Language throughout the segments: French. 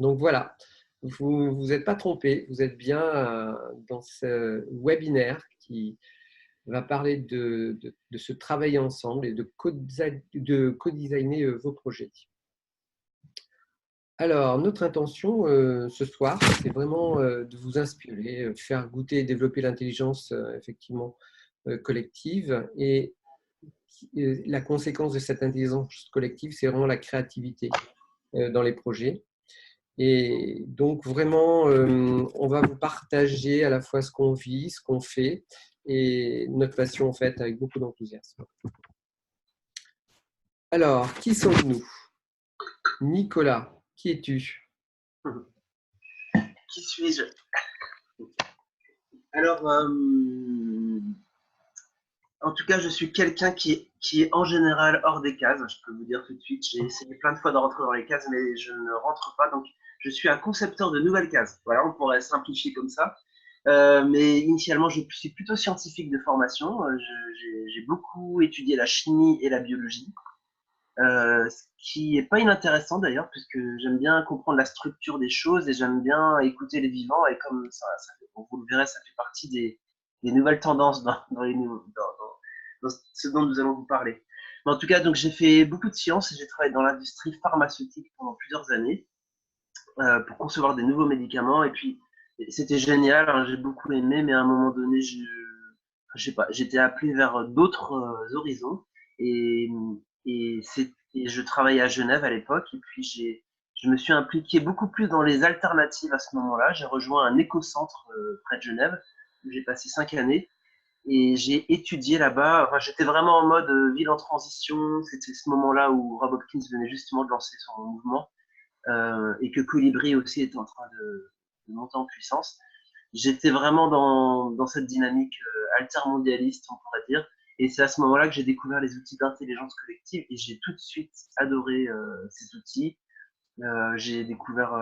Donc voilà, vous vous êtes pas trompé, vous êtes bien dans ce webinaire qui va parler de se travailler ensemble et de co-designer vos projets. Alors, notre intention ce soir, c'est vraiment de vous inspirer, faire goûter et développer l'intelligence effectivement collective. Et la conséquence de cette intelligence collective, c'est vraiment la créativité dans les projets. Et donc, vraiment, on va vous partager à la fois ce qu'on vit, ce qu'on fait et notre passion, en fait, avec beaucoup d'enthousiasme. Alors, qui sommes-nous? Nicolas, qui es-tu? Qui suis-je? Alors, en tout cas, je suis quelqu'un qui est en général hors des cases. Je peux vous dire tout de suite, j'ai essayé plein de fois de rentrer dans les cases, mais je ne rentre pas. Donc, je suis un concepteur de nouvelles cases. Voilà, on pourrait simplifier comme ça. Mais initialement, je suis plutôt scientifique de formation. J'ai beaucoup étudié la chimie et la biologie. Ce qui est pas inintéressant d'ailleurs, puisque j'aime bien comprendre la structure des choses et j'aime bien écouter les vivants. Et comme vous le verrez, ça fait partie des nouvelles tendances dans ce dont nous allons vous parler. Mais en tout cas, donc j'ai fait beaucoup de sciences et j'ai travaillé dans l'industrie pharmaceutique pendant plusieurs années pour concevoir des nouveaux médicaments. Et puis c'était génial, hein, j'ai beaucoup aimé, mais à un moment donné, je sais pas, j'étais appelé vers d'autres horizons et, et je travaillais à Genève à l'époque et puis je me suis impliqué beaucoup plus dans les alternatives à ce moment-là. J'ai rejoint un écocentre près de Genève où j'ai passé 5 années et j'ai étudié là-bas. Enfin, j'étais vraiment en mode ville en transition. C'était ce moment-là où Rob Hopkins venait justement de lancer son mouvement et que Colibri aussi était en train de monter en puissance. J'étais vraiment dans cette dynamique altermondialiste, on pourrait dire. Et c'est à ce moment-là que j'ai découvert les outils d'intelligence collective et j'ai tout de suite adoré ces outils. J'ai découvert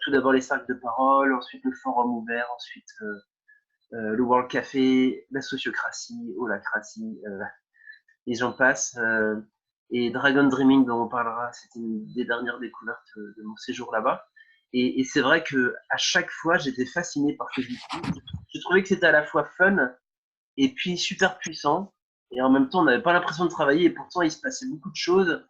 tout d'abord les cercles de parole, ensuite le forum ouvert, ensuite le World Café, la sociocratie, holacratie, et j'en passe. Et Dragon Dreaming, dont on parlera, c'était une des dernières découvertes de mon séjour là-bas. Et c'est vrai que à chaque fois, j'étais fasciné par ces outils. Je trouvais que c'était à la fois fun et puis super puissant. Et en même temps, on n'avait pas l'impression de travailler. Et pourtant, il se passait beaucoup de choses.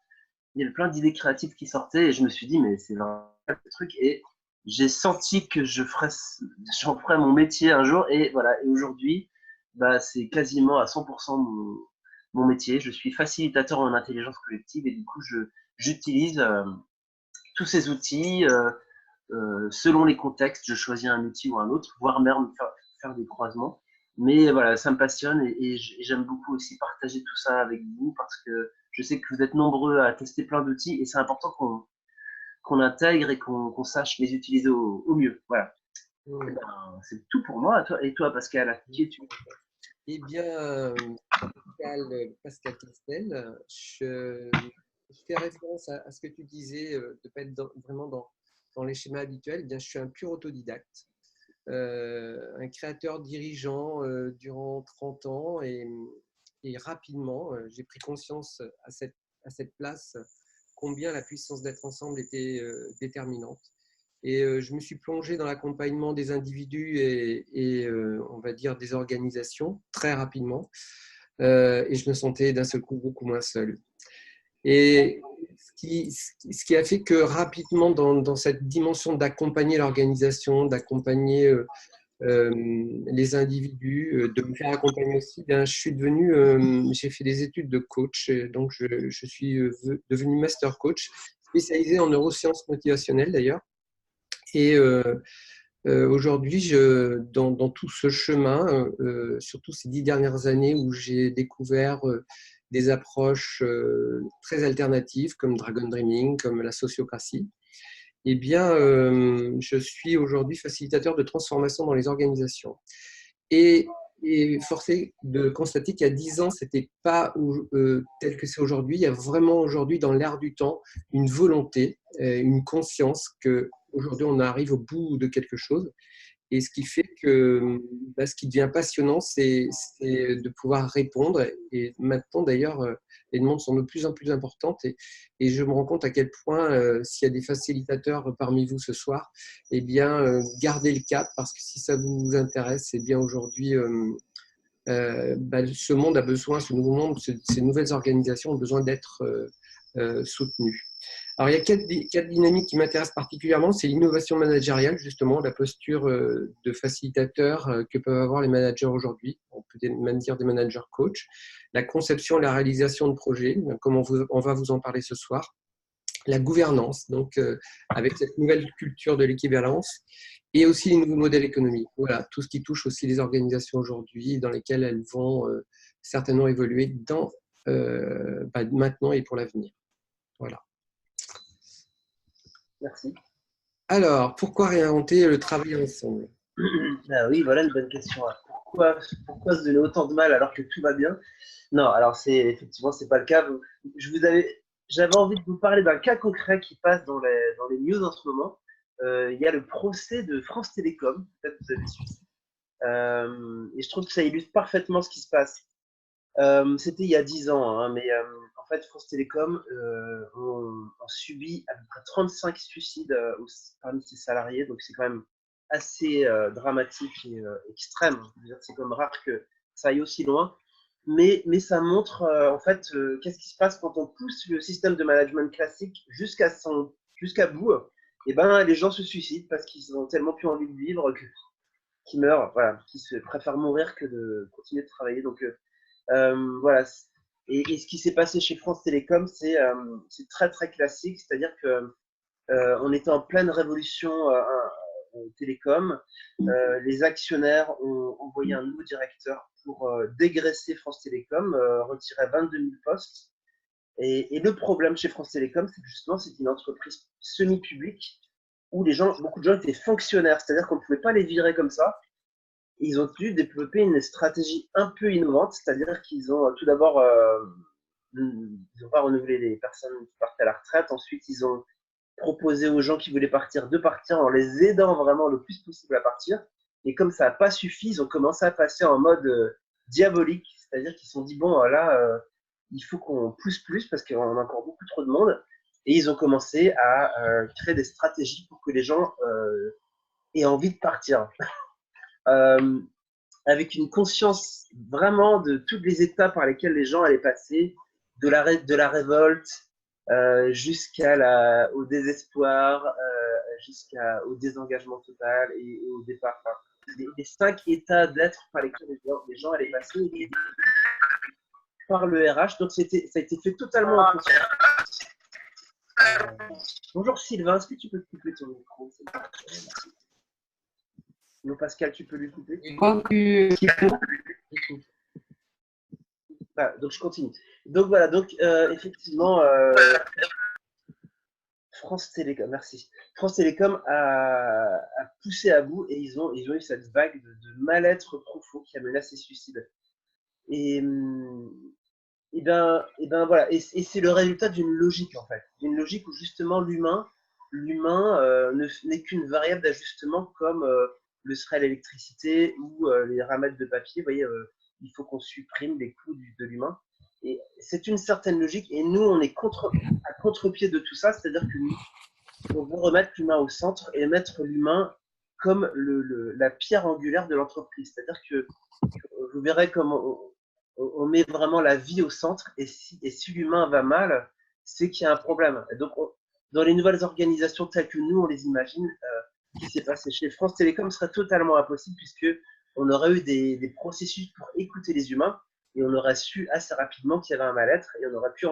Il y avait plein d'idées créatives qui sortaient. Et je me suis dit, mais c'est vraiment le truc. Et j'ai senti que j'en ferais mon métier un jour. Et voilà. Et aujourd'hui, bah, c'est quasiment à 100% mon métier. Je suis facilitateur en intelligence collective et du coup, j'utilise tous ces outils. Selon les contextes, je choisis un outil ou un autre, voire même faire des croisements. Mais voilà, ça me passionne et j'aime beaucoup aussi partager tout ça avec vous parce que je sais que vous êtes nombreux à tester plein d'outils et c'est important qu'on intègre et qu'on sache les utiliser au mieux. Voilà. Eh Oui. ben, c'est tout pour moi. Et toi, Pascal, qui es-tu? Eh bien, Pascal Castel, je fais référence à ce que tu disais, de ne pas être vraiment dans les schémas habituels. Eh bien, je suis un pur autodidacte, un créateur dirigeant durant 30 ans et rapidement, j'ai pris conscience à cette place combien la puissance d'être ensemble était déterminante. Et je me suis plongé dans l'accompagnement des individus et on va dire des organisations très rapidement. Et je me sentais d'un seul coup beaucoup moins seul. Et ce qui a fait que rapidement, dans cette dimension d'accompagner l'organisation, d'accompagner les individus, de me faire accompagner aussi, bien, je suis devenu, j'ai fait des études de coach, donc je suis devenu master coach, spécialisé en neurosciences motivationnelles d'ailleurs. Et aujourd'hui, dans tout ce chemin, surtout ces 10 dernières années où j'ai découvert des approches très alternatives comme Dragon Dreaming, comme la sociocratie, eh bien, je suis aujourd'hui facilitateur de transformation dans les organisations. Et, et force est de constater qu'il y a 10 ans, ce n'était pas tel que c'est aujourd'hui. Il y a vraiment aujourd'hui, dans l'air du temps, une volonté, une conscience qu'aujourd'hui, on arrive au bout de quelque chose Et ce qui fait que ce qui devient passionnant, c'est de pouvoir répondre. Et maintenant, d'ailleurs, les demandes sont de plus en plus importantes. Et je me rends compte à quel point, s'il y a des facilitateurs parmi vous ce soir, eh bien, gardez le cap, parce que si ça vous intéresse, eh bien, aujourd'hui, ce monde a besoin, ce nouveau monde, ces nouvelles organisations ont besoin d'être soutenues. Alors, il y a quatre dynamiques qui m'intéressent particulièrement. C'est l'innovation managériale, justement, la posture de facilitateur que peuvent avoir les managers aujourd'hui. On peut même dire des managers coach. La conception et la réalisation de projets, comme on va vous en parler ce soir. La gouvernance, donc avec cette nouvelle culture de l'équivalence, et aussi les nouveaux modèles économiques. Voilà, tout ce qui touche aussi les organisations aujourd'hui, dans lesquelles elles vont certainement évoluer maintenant et pour l'avenir. Voilà. Merci. Alors, pourquoi réinventer le travail ensemble? Ah oui, voilà une bonne question. Pourquoi se donner autant de mal alors que tout va bien? Non, alors effectivement, c'est pas le cas. J'avais envie de vous parler d'un cas concret qui passe dans les news en ce moment. Il y a le procès de France Télécom, peut-être que vous avez suivi. Et je trouve que ça illustre parfaitement ce qui se passe. C'était il y a 10 ans, hein, mais en fait, France Télécom ont subi à peu près 35 suicides parmi ses salariés, donc c'est quand même assez dramatique et extrême. Je veux dire, c'est comme rare que ça aille aussi loin. Mais ça montre en fait qu'est-ce qui se passe quand on pousse le système de management classique jusqu'à bout. Et ben les gens se suicident parce qu'ils ont tellement plus envie de vivre qu'ils meurent, voilà, qu'ils se préfèrent mourir que de continuer de travailler. Donc voilà. Et ce qui s'est passé chez France Télécom, c'est très très classique, c'est-à-dire que on était en pleine révolution télécom. Les actionnaires ont envoyé un nouveau directeur pour dégraisser France Télécom, retirer 22 000 postes. Et le problème chez France Télécom, c'est que justement, c'est une entreprise semi-publique où beaucoup de gens étaient fonctionnaires, c'est-à-dire qu'on ne pouvait pas les virer comme ça. Ils ont dû développer une stratégie un peu innovante, c'est-à-dire qu'ils ont tout d'abord, ils n'ont pas renouvelé les personnes qui partent à la retraite. Ensuite, ils ont proposé aux gens qui voulaient partir de partir en les aidant vraiment le plus possible à partir. Et comme ça n'a pas suffi, ils ont commencé à passer en mode diabolique, c'est-à-dire qu'ils se sont dit, bon, là, il faut qu'on pousse plus parce qu'on a encore beaucoup trop de monde. Et ils ont commencé à créer des stratégies pour que les gens aient envie de partir. Avec une conscience vraiment de toutes les étapes par lesquelles les gens allaient passer, de la révolte au désespoir, jusqu'au désengagement total et au départ. Enfin, les 5 états d'être par lesquels les gens allaient passer par le RH. Donc ça a été fait totalement en conscience. Bonjour Sylvain, est-ce que tu peux couper ton micro? Non, Pascal, tu peux lui couper? Voilà, donc je continue. Donc voilà, effectivement, France Télécom, merci. France Télécom a poussé à bout et ils ont eu cette vague de mal-être profond qui a menacé suicide. Et ben voilà, et c'est le résultat d'une logique en fait, d'une logique où justement l'humain n'est qu'une variable d'ajustement comme le serait l'électricité ou les ramettes de papier. Vous voyez, il faut qu'on supprime les coûts de l'humain. Et c'est une certaine logique, et nous, on est à contre-pied de tout ça, c'est-à-dire que nous, on veut remettre l'humain au centre et mettre l'humain comme la pierre angulaire de l'entreprise. C'est-à-dire que vous verrez comme on met vraiment la vie au centre, et si l'humain va mal, c'est qu'il y a un problème. Et donc, dans les nouvelles organisations telles que nous, on les imagine, ce qui s'est passé chez France Télécom serait totalement impossible, puisque on aurait eu des processus pour écouter les humains, et on aurait su assez rapidement qu'il y avait un mal-être, et on aurait pu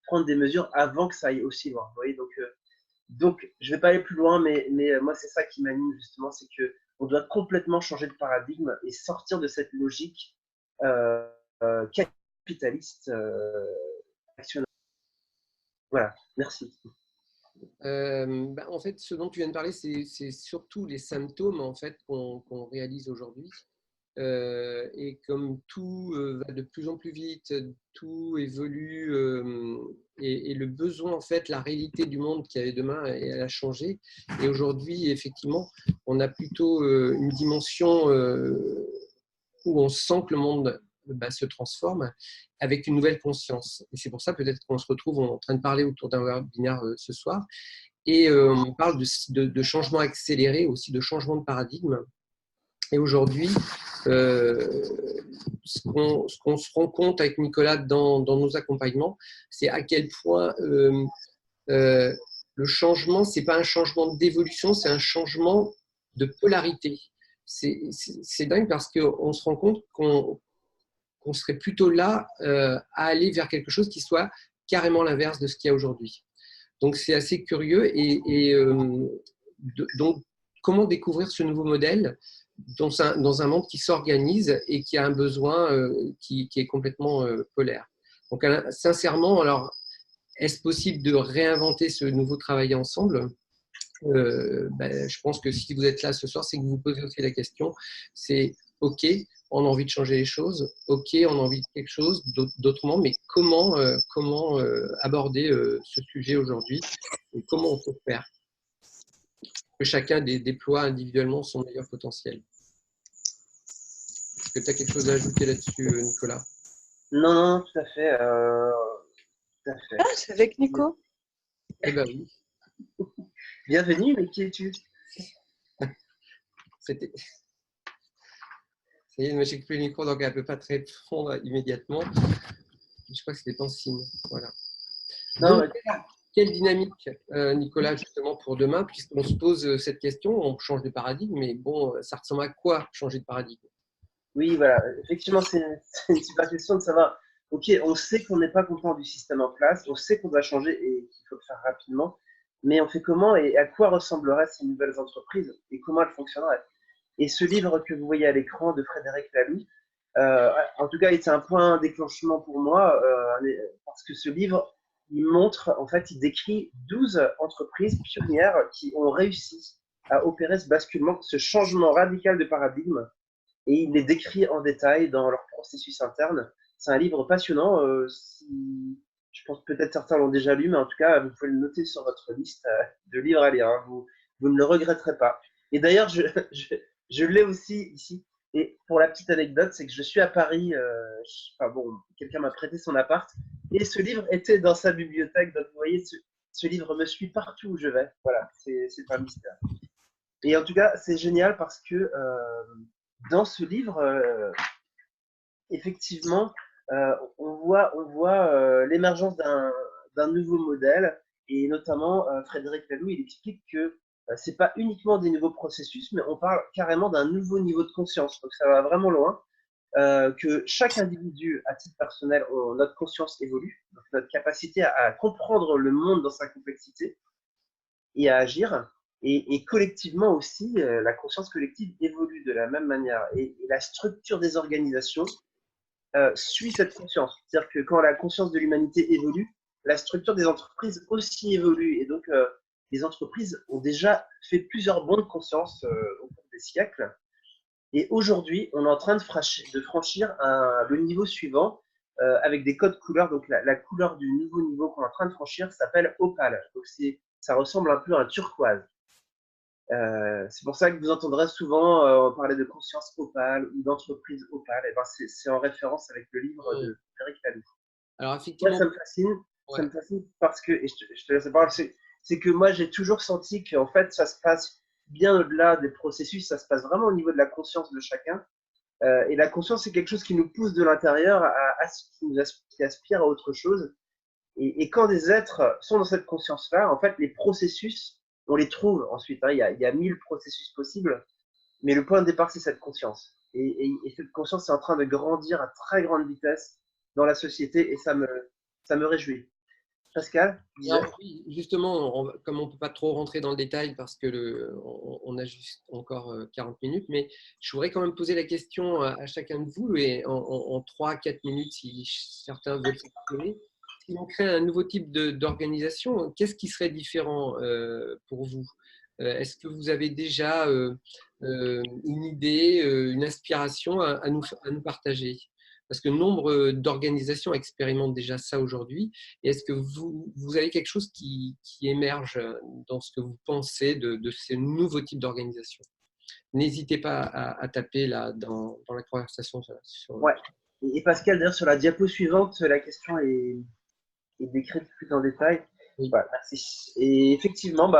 prendre des mesures avant que ça aille aussi loin. Vous voyez, donc je ne vais pas aller plus loin, mais moi, c'est ça qui m'anime justement, c'est qu'on doit complètement changer de paradigme et sortir de cette logique capitaliste actionnaire. Voilà, merci. En fait, ce dont tu viens de parler, c'est surtout les symptômes en fait, qu'on réalise aujourd'hui. Et comme tout va de plus en plus vite, tout évolue et le besoin, en fait, la réalité du monde qu'il y avait demain, elle a changé. Et aujourd'hui, effectivement, on a plutôt une dimension où on sent que le monde se transforme avec une nouvelle conscience. Et c'est pour ça peut-être qu'on se retrouve en train de parler autour d'un webinaire ce soir. Et on parle de changement accéléré, aussi de changement de paradigme. Et aujourd'hui, ce qu'on se rend compte avec Nicolas dans nos accompagnements, c'est à quel point le changement, ce n'est pas un changement d'évolution, c'est un changement de polarité. C'est dingue parce qu'on se rend compte qu'on serait plutôt là à aller vers quelque chose qui soit carrément l'inverse de ce qu'il y a aujourd'hui. Donc, c'est assez curieux. Donc, comment découvrir ce nouveau modèle dans un monde qui s'organise et qui a un besoin qui est complètement polaire. Donc, sincèrement, alors, est-ce possible de réinventer ce nouveau travail ensemble ? Je pense que si vous êtes là ce soir, c'est que vous vous posez aussi la question. C'est OK, on a envie de changer les choses. OK, on a envie de quelque chose d'autrement, mais comment aborder ce sujet aujourd'hui et comment on peut faire que chacun déploie individuellement son meilleur potentiel. Est-ce que tu as quelque chose à ajouter là-dessus, Nicolas ? Non, tout à fait. Tout à fait. Ah, c'est avec Nico. Eh bien oui. Bienvenue, mais qui es-tu ? C'était... Ça y est, ne m'échec plus le micro, donc elle ne peut pas te répondre immédiatement. Je crois que c'était ton signe. Voilà. Non, donc, quelle dynamique, Nicolas, justement, pour demain, puisqu'on se pose cette question, on change de paradigme, mais bon, ça ressemble à quoi changer de paradigme ? Oui, voilà. Effectivement, c'est une super question de savoir, OK, on sait qu'on n'est pas content du système en place, on sait qu'on doit changer et qu'il faut le faire rapidement, mais on fait comment et à quoi ressembleraient ces nouvelles entreprises et comment elles fonctionneraient ? Et ce livre que vous voyez à l'écran de Frédéric Laloux, en tout cas, c'est un point déclenchement pour moi, parce que ce livre, il montre, en fait, il décrit 12 entreprises pionnières qui ont réussi à opérer ce basculement, ce changement radical de paradigme, et il les décrit en détail dans leur processus interne. C'est un livre passionnant. Je pense peut-être certains l'ont déjà lu, mais en tout cas, vous pouvez le noter sur votre liste de livres à lire. Hein. Vous ne le regretterez pas. Et d'ailleurs, je l'ai aussi ici. Et pour la petite anecdote, c'est que je suis à Paris. Quelqu'un m'a prêté son appart et ce livre était dans sa bibliothèque. Donc, vous voyez, ce livre me suit partout où je vais. Voilà, c'est un mystère. Et en tout cas, c'est génial parce que dans ce livre, effectivement, on voit l'émergence d'un nouveau modèle, et notamment Frédéric Laloux, il explique que c'est pas uniquement des nouveaux processus, mais on parle carrément d'un nouveau niveau de conscience. Donc ça va vraiment loin, que chaque individu, à titre personnel, notre conscience évolue, donc notre capacité à comprendre le monde dans sa complexité et à agir. Et collectivement aussi, la conscience collective évolue de la même manière. Et la structure des organisations suit cette conscience. C'est-à-dire que quand la conscience de l'humanité évolue, la structure des entreprises aussi évolue. Et donc, les entreprises ont déjà fait plusieurs bonds de conscience au cours des siècles. Et aujourd'hui, on est en train de franchir le niveau suivant avec des codes couleurs. Donc, la couleur du nouveau niveau qu'on est en train de franchir s'appelle opale. Donc, ça ressemble un peu à un turquoise. C'est pour ça que vous entendrez souvent parler de conscience opale ou d'entreprise opale. Et ben c'est en référence avec le livre de Frédéric Laloux. Alors, effectivement, moi, ça me fascine parce que, et je te laisse la parole, c'est que moi j'ai toujours senti qu'en fait ça se passe bien au-delà des processus, ça se passe vraiment au niveau de la conscience de chacun. Et la conscience, c'est quelque chose qui nous pousse de l'intérieur, qui aspire à autre chose. Et quand des êtres sont dans cette conscience-là, en fait, les processus, on les trouve ensuite. Hein. Il y a 1000 processus possibles, mais le point de départ, c'est cette conscience. Et cette conscience est en train de grandir à très grande vitesse dans la société, et ça me réjouit. Pascal, oui, justement, comme on ne peut pas trop rentrer dans le détail parce que on a juste encore 40 minutes, mais je voudrais quand même poser la question à chacun de vous, et en 3-4 minutes, si certains veulent s'exprimer. Si on crée un nouveau type d'organisation, qu'est-ce qui serait différent pour vous ? Est-ce que vous avez déjà une idée, une inspiration à nous partager ? Parce que nombre d'organisations expérimentent déjà ça aujourd'hui. Et est-ce que vous avez quelque chose qui émerge dans ce que vous pensez de ces nouveaux types d'organisations? N'hésitez pas à taper là dans la conversation. Ouais. Et Pascal, d'ailleurs, sur la diapo suivante, la question est décrite plus en détail. Oui. Voilà, merci. Et effectivement,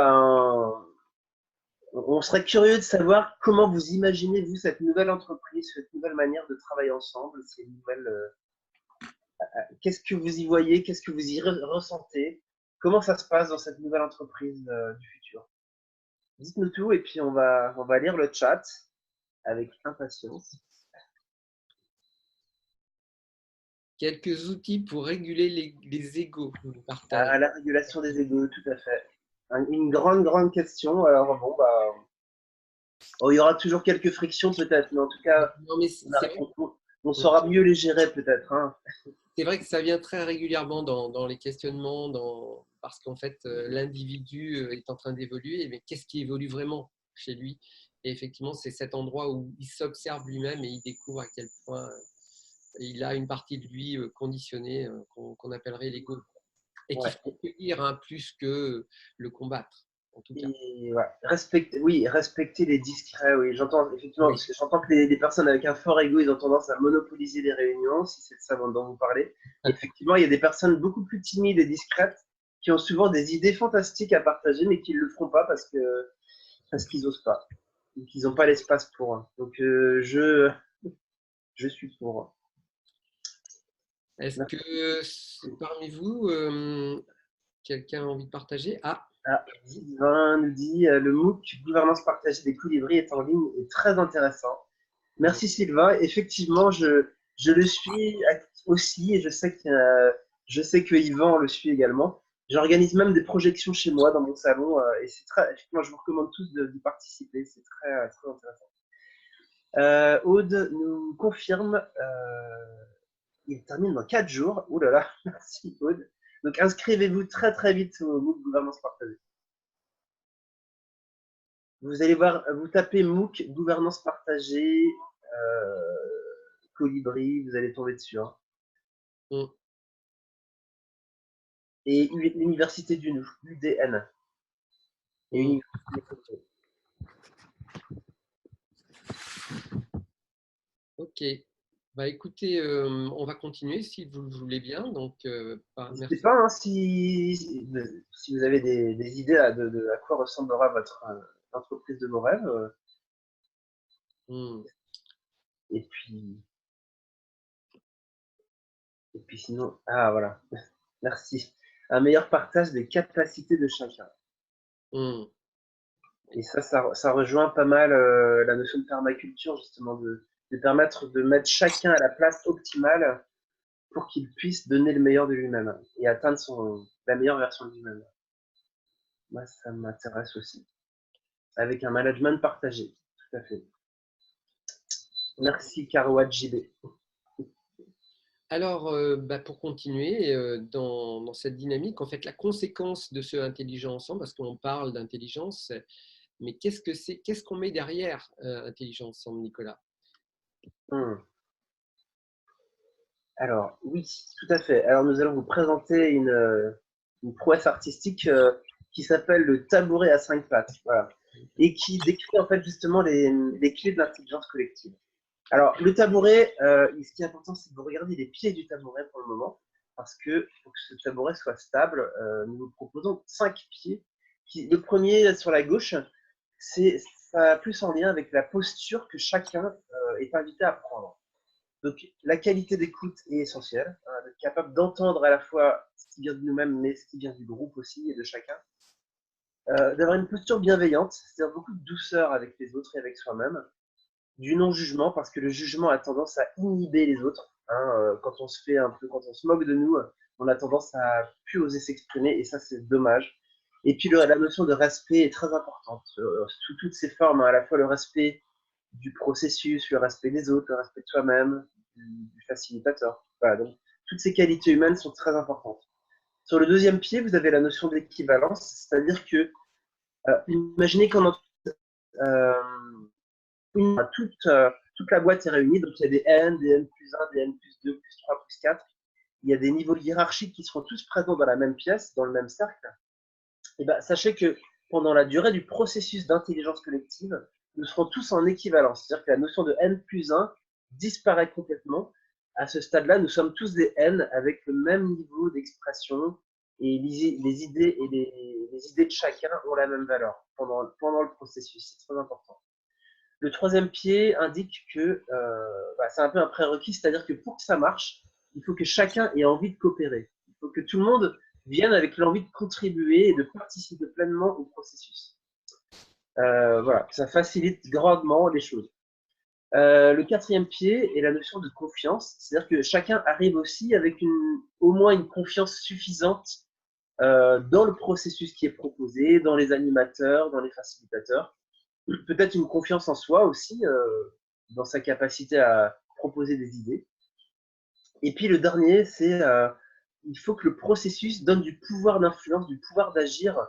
on serait curieux de savoir comment vous imaginez, vous, cette nouvelle entreprise, cette nouvelle manière de travailler ensemble, ces nouvelles, qu'est-ce que vous y voyez, qu'est-ce que vous y ressentez, comment ça se passe dans cette nouvelle entreprise du futur. Dites-nous tout et puis on va lire le chat avec impatience. Quelques outils pour réguler les égos. Ah, la régulation des égos, tout à fait. Une grande question. Alors bon, il y aura toujours quelques frictions peut-être, mais en tout cas, non, mais on saura mieux les gérer peut-être. Hein. C'est vrai que ça vient très régulièrement dans les questionnements, parce qu'en fait, l'individu est en train d'évoluer, mais qu'est-ce qui évolue vraiment chez lui? Et effectivement, c'est cet endroit où il s'observe lui-même et il découvre à quel point il a une partie de lui conditionnée, qu'on appellerait l'ego, et qu'il faut accueillir plus que le combattre, en tout cas. Et, ouais. Respecter les discrets, oui, j'entends effectivement, parce que j'entends que les personnes avec un fort ego, ils ont tendance à monopoliser les réunions, si c'est de ça dont vous parlez. Et effectivement, il y a des personnes beaucoup plus timides et discrètes qui ont souvent des idées fantastiques à partager, mais qui ne le feront pas parce qu'ils n'osent pas, ou qu'ils n'ont pas l'espace pour. Donc, je suis pour. Est-ce que parmi vous, quelqu'un a envie de partager? Sylvain nous dit le MOOC gouvernance partagée des colibris est en ligne et très intéressant. Merci Sylvain. Effectivement, je le suis aussi et je sais que Yvan le suit également. J'organise même des projections chez moi dans mon salon et c'est très, effectivement, je vous recommande tous d'y participer. C'est très, très intéressant. Aude nous confirme, il termine dans 4 jours. Ouh là là, merci Aude. Donc inscrivez-vous très très vite au MOOC gouvernance partagée. Vous allez voir, vous tapez MOOC, gouvernance partagée, Colibri, vous allez tomber dessus. Hein. Et l'Université du Nou, UDN. Et Ok. Bah écoutez, on va continuer si vous le voulez bien. Donc, n'hésitez pas hein, si vous avez des idées à quoi ressemblera votre entreprise de vos rêves. Et puis sinon, voilà. Merci. Un meilleur partage des capacités de chacun. Et ça rejoint pas mal la notion de permaculture, justement, de permettre de mettre chacun à la place optimale pour qu'il puisse donner le meilleur de lui-même et atteindre la meilleure version de lui-même. Moi, ça m'intéresse aussi. Avec un management partagé, tout à fait. Merci, Karouat JB. Alors, pour continuer dans cette dynamique, en fait, la conséquence de ce intelligent ensemble, parce qu'on parle d'intelligence, mais qu'est-ce que c'est? Qu'est-ce qu'on met derrière intelligent ensemble, Nicolas? Alors, oui, tout à fait. Alors, nous allons vous présenter une prouesse artistique qui s'appelle le tabouret à 5 pattes, voilà, et qui décrit en fait justement les clés de l'intelligence collective. Alors, le tabouret, ce qui est important, c'est que vous regardez les pieds du tabouret pour le moment, parce que pour que ce tabouret soit stable, nous vous proposons 5 pieds. Le premier sur la gauche, ça plus en lien avec la posture que chacun est invité à prendre. Donc, la qualité d'écoute est essentielle, hein, d'être capable d'entendre à la fois ce qui vient de nous-mêmes, mais ce qui vient du groupe aussi et de chacun. D'avoir une posture bienveillante, c'est-à-dire beaucoup de douceur avec les autres et avec soi-même. Du non-jugement, parce que le jugement a tendance à inhiber les autres. Hein, quand on se moque de nous, on a tendance à plus oser s'exprimer, et ça, c'est dommage. Et puis, la notion de respect est très importante, sous toutes ses formes, hein, à la fois le respect du processus, le respect des autres, le respect de soi-même, du facilitateur. Voilà, donc, toutes ces qualités humaines sont très importantes. Sur le deuxième pied, vous avez la notion d'équivalence, c'est-à-dire que, imaginez qu'on a toute la boîte est réunie. Donc, il y a des N, des N plus 1, des N plus 2, plus 3, plus 4. Il y a des niveaux hiérarchiques qui seront tous présents dans la même pièce, dans le même cercle. Et ben, sachez que pendant la durée du processus d'intelligence collective, nous serons tous en équivalence. C'est-à-dire que la notion de N plus 1 disparaît complètement. À ce stade-là, nous sommes tous des N avec le même niveau d'expression et les idées et les idées de chacun ont la même valeur pendant le processus. C'est très important. Le troisième pied indique que c'est un peu un prérequis, c'est-à-dire que pour que ça marche, il faut que chacun ait envie de coopérer. Il faut que tout le monde vienne avec l'envie de contribuer et de participer pleinement au processus. Voilà, ça facilite grandement les choses. Le quatrième pied est la notion de confiance, c'est-à-dire que chacun arrive aussi avec au moins une confiance suffisante dans le processus qui est proposé, dans les animateurs, dans les facilitateurs. Peut-être une confiance en soi aussi, dans sa capacité à proposer des idées. Et puis le dernier, c'est il faut que le processus donne du pouvoir d'influence, du pouvoir d'agir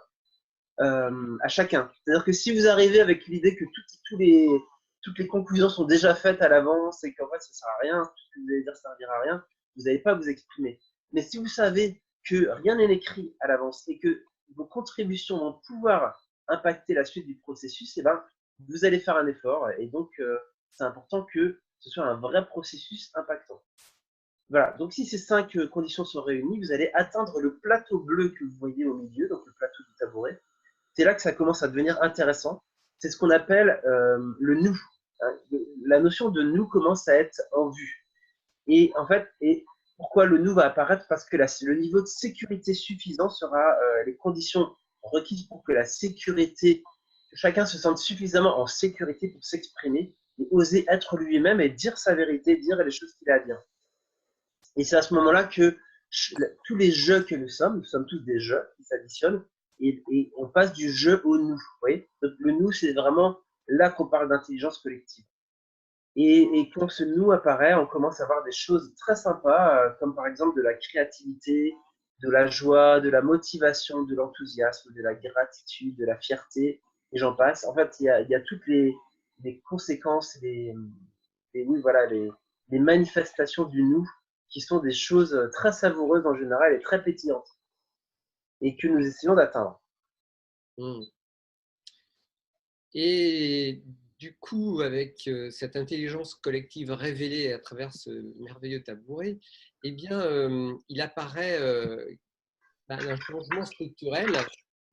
à chacun. C'est-à-dire que si vous arrivez avec l'idée que toutes les conclusions sont déjà faites à l'avance et qu'en fait ça ne sert à rien, tout ce que vous allez dire ne servira à rien, vous n'allez pas vous exprimer. Mais si vous savez que rien n'est écrit à l'avance et que vos contributions vont pouvoir impacter la suite du processus, et ben, vous allez faire un effort. Et donc, c'est important que ce soit un vrai processus impactant. Voilà, donc si ces 5 conditions sont réunies, vous allez atteindre le plateau bleu que vous voyez au milieu, donc le plateau du tabouret. C'est là que ça commence à devenir intéressant. C'est ce qu'on appelle le nous. La notion de nous commence à être en vue. Et en fait, pourquoi le nous va apparaître? Parce que le niveau de sécurité suffisant sera les conditions requises pour que la sécurité, que chacun se sente suffisamment en sécurité pour s'exprimer et oser être lui-même et dire sa vérité, dire les choses qu'il a à dire. Et c'est à ce moment-là que tous les jeux que nous sommes tous des jeux qui s'additionnent et on passe du jeu au nous. Vous voyez? Donc, le nous, c'est vraiment là qu'on parle d'intelligence collective. Et quand ce nous apparaît, on commence à voir des choses très sympas, comme par exemple de la créativité, de la joie, de la motivation, de l'enthousiasme, de la gratitude, de la fierté, et j'en passe. En fait, il y a toutes les conséquences, oui, voilà, les manifestations du nous qui sont des choses très savoureuses en général et très pétillantes et que nous essayons d'atteindre. Et du coup, avec cette intelligence collective révélée à travers ce merveilleux tabouret, eh bien, il apparaît un changement structurel.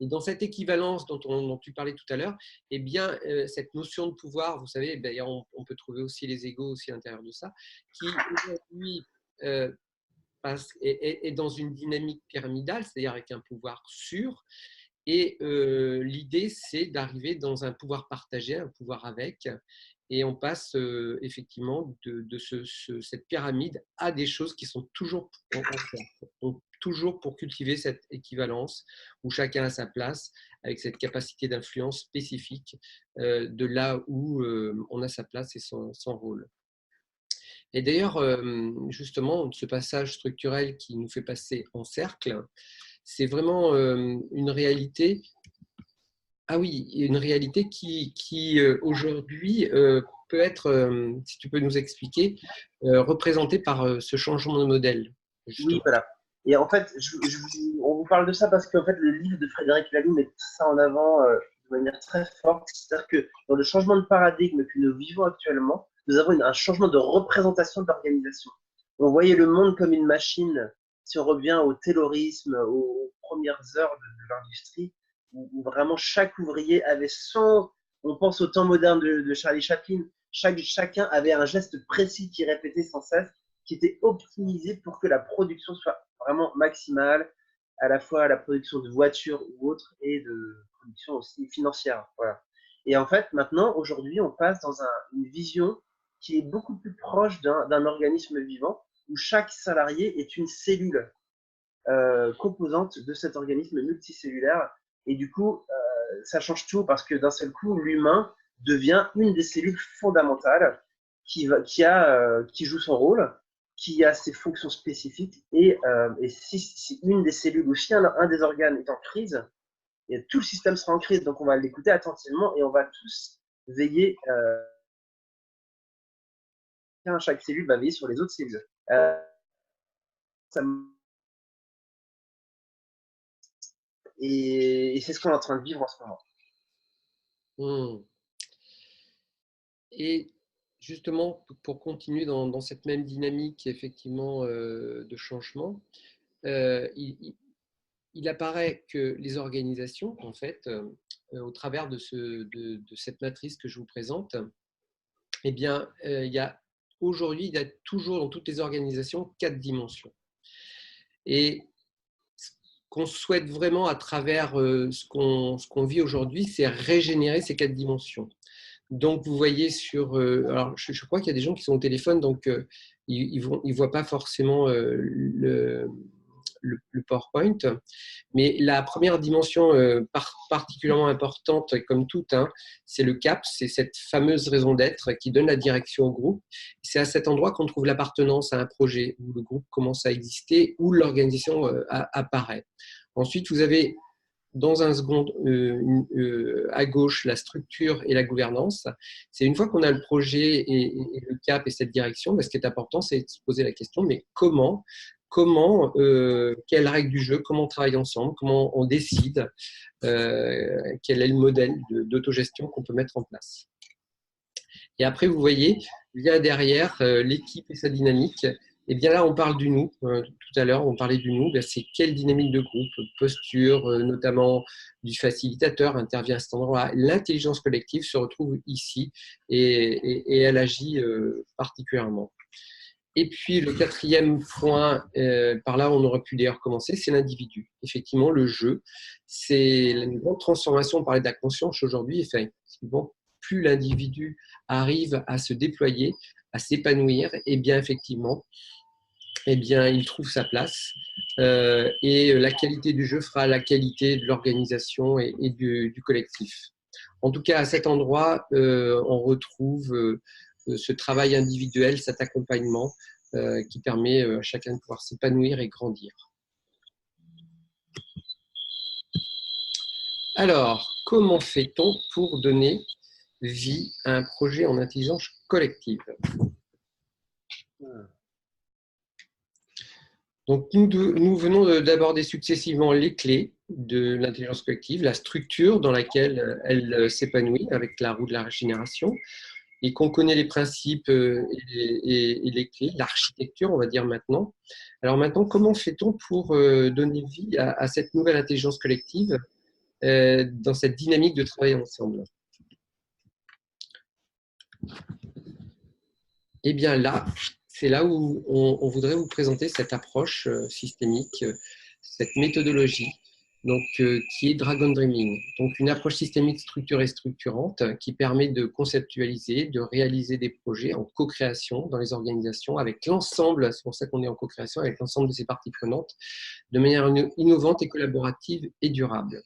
Et dans cette équivalence dont tu parlais tout à l'heure, eh bien, cette notion de pouvoir, vous savez, on peut trouver aussi les égos aussi à l'intérieur de ça, qui aujourd'hui est dans une dynamique pyramidale, c'est-à-dire avec un pouvoir sûr. Et l'idée, c'est d'arriver dans un pouvoir partagé, un pouvoir avec. Et on passe effectivement de cette pyramide à des choses qui sont toujours en cercle. Donc, toujours pour cultiver cette équivalence où chacun a sa place avec cette capacité d'influence spécifique de là où on a sa place et son rôle. Et d'ailleurs, justement, ce passage structurel qui nous fait passer en cercle, c'est vraiment une réalité. Ah oui, une réalité qui aujourd'hui peut être, si tu peux nous expliquer, représentée par ce changement de modèle. Oui, voilà. Et en fait, on vous parle de ça parce qu'en fait, le livre de Frédéric Laloux met ça en avant de manière très forte. C'est-à-dire que dans le changement de paradigme que nous vivons actuellement, nous avons un changement de représentation d'organisation. On voyait le monde comme une machine. Si on revient au taylorisme, aux premières heures de l'industrie, où vraiment chaque ouvrier avait on pense au temps moderne de Charlie Chaplin, chacun avait un geste précis qui répétait sans cesse, qui était optimisé pour que la production soit vraiment maximale, à la fois la production de voitures ou autres et de production aussi financière. Voilà. Et en fait, maintenant, aujourd'hui, on passe dans une vision qui est beaucoup plus proche d'un organisme vivant où chaque salarié est une cellule composante de cet organisme multicellulaire. Et du coup, ça change tout parce que d'un seul coup, l'humain devient une des cellules fondamentales qui joue son rôle, qui a ses fonctions spécifiques. Et si une des cellules ou si un des organes est en crise, et tout le système sera en crise. Donc, on va l'écouter attentivement et on va tous veiller chaque cellule va veiller sur les autres cellules. Euh, ça et c'est ce qu'on est en train de vivre en ce moment. Hmm. Et justement, pour continuer dans cette même dynamique, effectivement, de changement, il apparaît que les organisations, en fait, au travers de cette matrice que je vous présente, eh bien, aujourd'hui, il y a toujours dans toutes les organisations 4 dimensions. Et ce qu'on souhaite vraiment à travers ce qu'on vit aujourd'hui, c'est régénérer ces 4 dimensions. Donc, vous voyez alors, je crois qu'il y a des gens qui sont au téléphone, donc ils ne voient pas forcément le PowerPoint. Mais la première dimension particulièrement importante, comme toute, hein, c'est le CAP, c'est cette fameuse raison d'être qui donne la direction au groupe. C'est à cet endroit qu'on trouve l'appartenance à un projet, où le groupe commence à exister, où l'organisation apparaît. Ensuite, vous avez dans un second, à gauche, la structure et la gouvernance. C'est une fois qu'on a le projet et le cap et cette direction, ce qui est important, c'est de se poser la question, mais comment, quelles règles du jeu, comment on travaille ensemble, comment on décide, quel est le modèle d'autogestion qu'on peut mettre en place. Et après, vous voyez, il y a derrière l'équipe et sa dynamique. Et bien là, on parle du nous. Tout à l'heure, on parlait du nous. C'est quelle dynamique de groupe, posture, notamment du facilitateur intervient à cet endroit. L'intelligence collective se retrouve ici et elle agit particulièrement. Et puis le quatrième point, par là on aurait pu d'ailleurs commencer, c'est l'individu. Effectivement, le jeu, c'est une grande transformation. On parlait de la conscience aujourd'hui. Effectivement, plus l'individu arrive à se déployer, à s'épanouir, et bien effectivement, eh bien, il trouve sa place. Et la qualité du jeu fera la qualité de l'organisation et du collectif. En tout cas, à cet endroit, on retrouve ce travail individuel, cet accompagnement qui permet à chacun de pouvoir s'épanouir et grandir. Alors, comment fait-on pour donner vie à un projet en intelligence collective ? Donc, nous venons d'aborder successivement les clés de l'intelligence collective, la structure dans laquelle elle s'épanouit avec la roue de la régénération, et qu'on connaît les principes et les clés, l'architecture, on va dire maintenant. Alors maintenant, comment fait-on pour donner vie à cette nouvelle intelligence collective dans cette dynamique de travail ensemble ? Eh bien là, c'est là où on voudrait vous présenter cette approche systémique, cette méthodologie, donc, qui est Dragon Dreaming. Donc une approche systémique structurée structurante qui permet de conceptualiser, de réaliser des projets en co-création dans les organisations avec l'ensemble, c'est pour ça qu'on est en co-création, avec l'ensemble de ces parties prenantes, de manière innovante et collaborative et durable.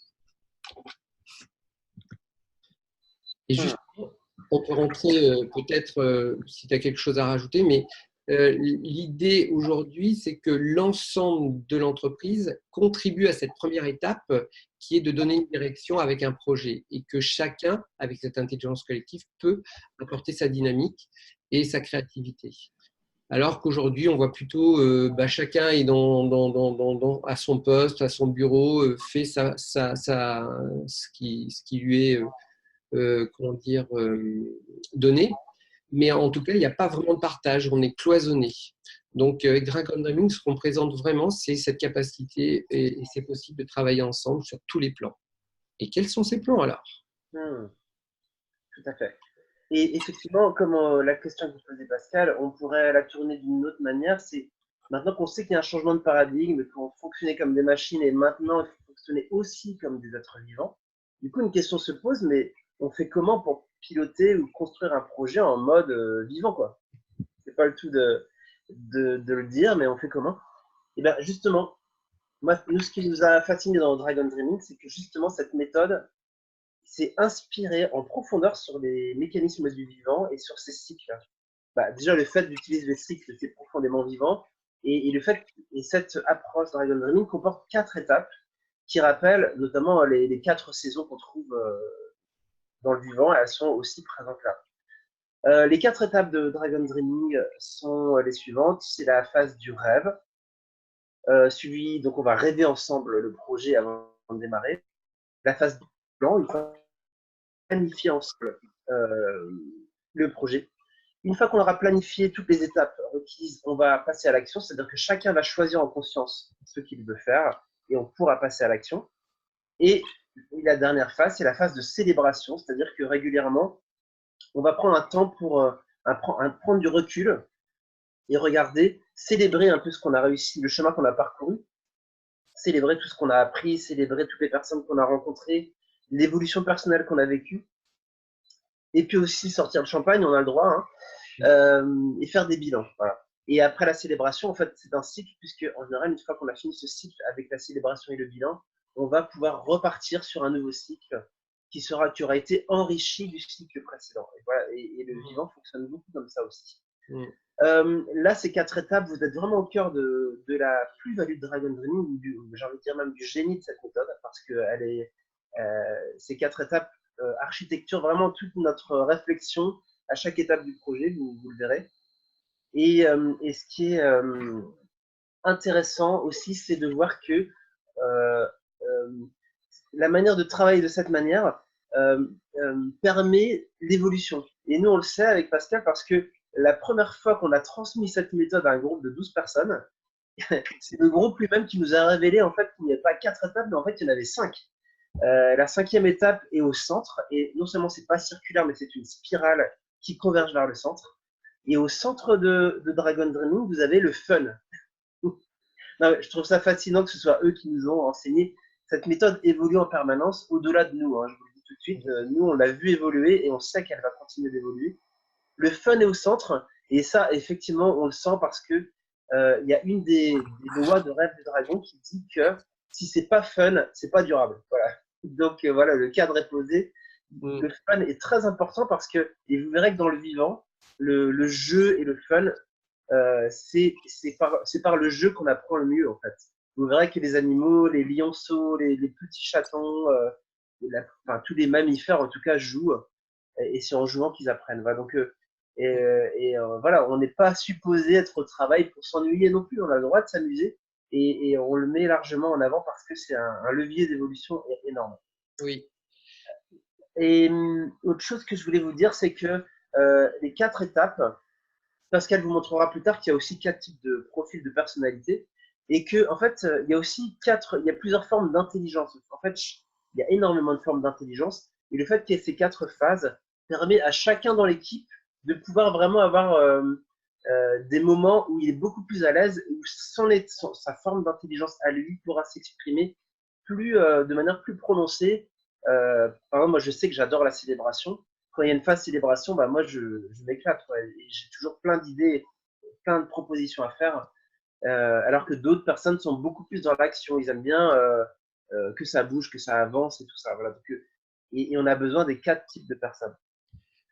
Et justement, on peut rentrer peut-être, si tu as quelque chose à rajouter, mais l'idée aujourd'hui, c'est que l'ensemble de l'entreprise contribue à cette première étape qui est de donner une direction avec un projet et que chacun, avec cette intelligence collective, peut apporter sa dynamique et sa créativité. Alors qu'aujourd'hui, on voit plutôt chacun est à son poste, à son bureau, fait ce qui lui est donné. Mais en tout cas, il n'y a pas vraiment de partage, on est cloisonné. Donc, avec Dragon Dreaming, ce qu'on présente vraiment, c'est cette capacité et c'est possible de travailler ensemble sur tous les plans. Et quels sont ces plans alors ? Tout à fait. Et effectivement, comme la question que posait Pascal, on pourrait la tourner d'une autre manière. C'est maintenant qu'on sait qu'il y a un changement de paradigme, qu'on fonctionnait comme des machines et maintenant il faut fonctionner aussi comme des êtres vivants. Du coup, une question se pose, mais on fait comment pour piloter ou construire un projet en mode vivant, quoi? C'est pas le tout de le dire, mais on fait comment? Et bien justement, moi, nous, ce qui nous a fasciné dans Dragon Dreaming, c'est que justement cette méthode s'est inspirée en profondeur sur les mécanismes du vivant et sur ses cycles. Déjà, le fait d'utiliser les cycles, c'est profondément vivant. Et le fait, et cette approche Dragon Dreaming comporte 4 étapes qui rappellent notamment les 4 saisons qu'on trouve dans le vivant, et elles sont aussi présentes là. Les 4 étapes de Dragon Dreaming sont les suivantes. C'est la phase du rêve, suivi, donc on va rêver ensemble le projet avant de démarrer. La phase du plan, une fois planifié ensemble le projet. Une fois qu'on aura planifié toutes les étapes requises, on va passer à l'action, c'est-à-dire que chacun va choisir en conscience ce qu'il veut faire et on pourra passer à l'action. Et la dernière phase, c'est la phase de célébration, c'est-à-dire que régulièrement, on va prendre un temps pour prendre du recul et regarder, célébrer un peu ce qu'on a réussi, le chemin qu'on a parcouru, célébrer tout ce qu'on a appris, célébrer toutes les personnes qu'on a rencontrées, l'évolution personnelle qu'on a vécue, et puis aussi sortir le champagne, on a le droit, et faire des bilans. Voilà. Et après la célébration, en fait, c'est un cycle, puisque en général, une fois qu'on a fini ce cycle avec la célébration et le bilan, on va pouvoir repartir sur un nouveau cycle qui aura été enrichi du cycle précédent. Et, voilà, et le vivant fonctionne beaucoup comme ça aussi. Là, ces 4 étapes, vous êtes vraiment au cœur de la plus-value de Dragon Dreaming, j'ai envie de dire même du génie de cette méthode, parce que ces 4 étapes architecturent vraiment toute notre réflexion à chaque étape du projet, vous le verrez. Et ce qui est intéressant aussi, c'est de voir que la manière de travailler de cette manière permet l'évolution. Et nous, on le sait avec Pascal parce que la première fois qu'on a transmis cette méthode à un groupe de 12 personnes, c'est le groupe lui-même qui nous a révélé en fait qu'il n'y avait pas 4 étapes, mais en fait il y en avait 5. La 5e étape est au centre, et non seulement c'est pas circulaire, mais c'est une spirale qui converge vers le centre. Et au centre de Dragon Dreaming, vous avez le fun. Non, je trouve ça fascinant que ce soit eux qui nous ont enseigné. Cette méthode évolue en permanence au-delà de nous. Je vous le dis tout de suite. Nous, on l'a vu évoluer et on sait qu'elle va continuer d'évoluer. Le fun est au centre, et ça, effectivement, on le sent parce que il y a une des lois de Rêve du Dragon qui dit que si c'est pas fun, c'est pas durable. Voilà. Donc voilà, le cadre est posé. Le fun est très important parce que, et vous verrez que dans le vivant, le jeu et le fun, c'est par le jeu qu'on apprend le mieux en fait. Vous verrez que les animaux, les lionceaux, les petits chatons, enfin, tous les mammifères en tout cas jouent, et c'est en jouant qu'ils apprennent. Voilà, donc, voilà, on n'est pas supposé être au travail pour s'ennuyer non plus, on a le droit de s'amuser, et on le met largement en avant parce que c'est un levier d'évolution énorme. Oui. Et autre chose que je voulais vous dire, c'est que les 4 étapes, Pascal vous montrera plus tard qu'il y a aussi 4 types de profils de personnalité, et que en fait il y a aussi il y a plusieurs formes d'intelligence. En fait, il y a énormément de formes d'intelligence, et le fait qu'il y ait ces 4 phases permet à chacun dans l'équipe de pouvoir vraiment avoir des moments où il est beaucoup plus à l'aise, où sa forme d'intelligence à lui pourra s'exprimer de manière plus prononcée. Par exemple, moi je sais que j'adore la célébration. Quand il y a une phase célébration, bah, moi je m'éclate. J'ai toujours plein d'idées, plein de propositions à faire. Alors que d'autres personnes sont beaucoup plus dans l'action. Ils aiment bien que ça bouge, que ça avance et tout ça. Voilà. Donc, et on a besoin des 4 types de personnes.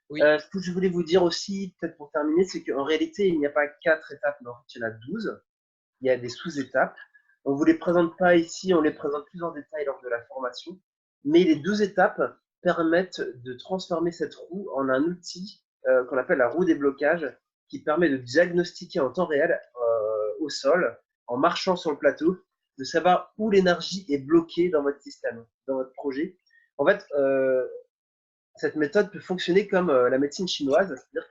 Oui. Ce que je voulais vous dire aussi, peut-être pour terminer, c'est qu'en réalité, il n'y a pas 4 étapes, mais en fait, il y en a 12. Il y a des sous-étapes. On ne vous les présente pas ici, on les présente plus en détail lors de la formation. Mais les 12 étapes permettent de transformer cette roue en un outil qu'on appelle la roue des blocages, qui permet de diagnostiquer en temps réel au sol, en marchant sur le plateau, de savoir où l'énergie est bloquée dans votre système, dans votre projet. En fait, cette méthode peut fonctionner comme la médecine chinoise, c'est-à-dire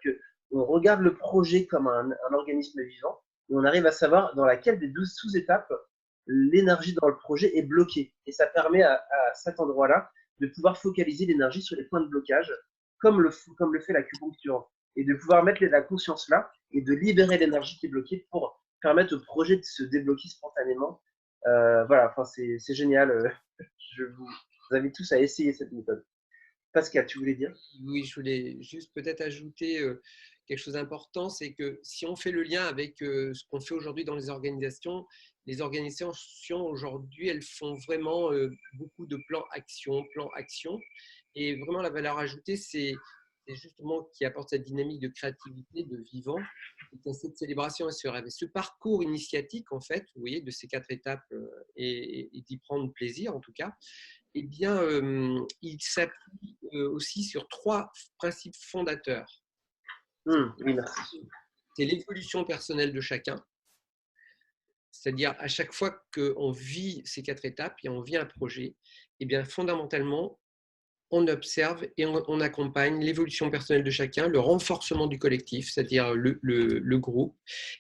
qu'on regarde le projet comme un organisme vivant, et on arrive à savoir dans laquelle des 12 sous-étapes l'énergie dans le projet est bloquée. Et ça permet à cet endroit-là de pouvoir focaliser l'énergie sur les points de blocage, comme le fait l'acupuncture, et de pouvoir mettre la conscience là et de libérer l'énergie qui est bloquée pour permettre au projet de se débloquer spontanément. Voilà, enfin, c'est génial. Je vous invite tous à essayer cette méthode. Pascal, tu voulais dire? Oui, je voulais juste peut-être ajouter quelque chose d'important, c'est que si on fait le lien avec ce qu'on fait aujourd'hui dans les organisations aujourd'hui, elles font vraiment beaucoup de plans action. Et vraiment, la valeur ajoutée, c'est justement qui apporte cette dynamique de créativité, de vivant, c'est cette célébration et ce rêve. Et ce parcours initiatique, en fait, vous voyez, de ces 4 étapes et d'y prendre plaisir, en tout cas, eh bien, il s'appuie aussi sur 3 principes fondateurs. Oui, merci. C'est l'évolution personnelle de chacun. C'est-à-dire, à chaque fois qu'on vit ces 4 étapes et on vit un projet, eh bien, fondamentalement, on observe et on accompagne l'évolution personnelle de chacun, le renforcement du collectif, c'est-à-dire le groupe,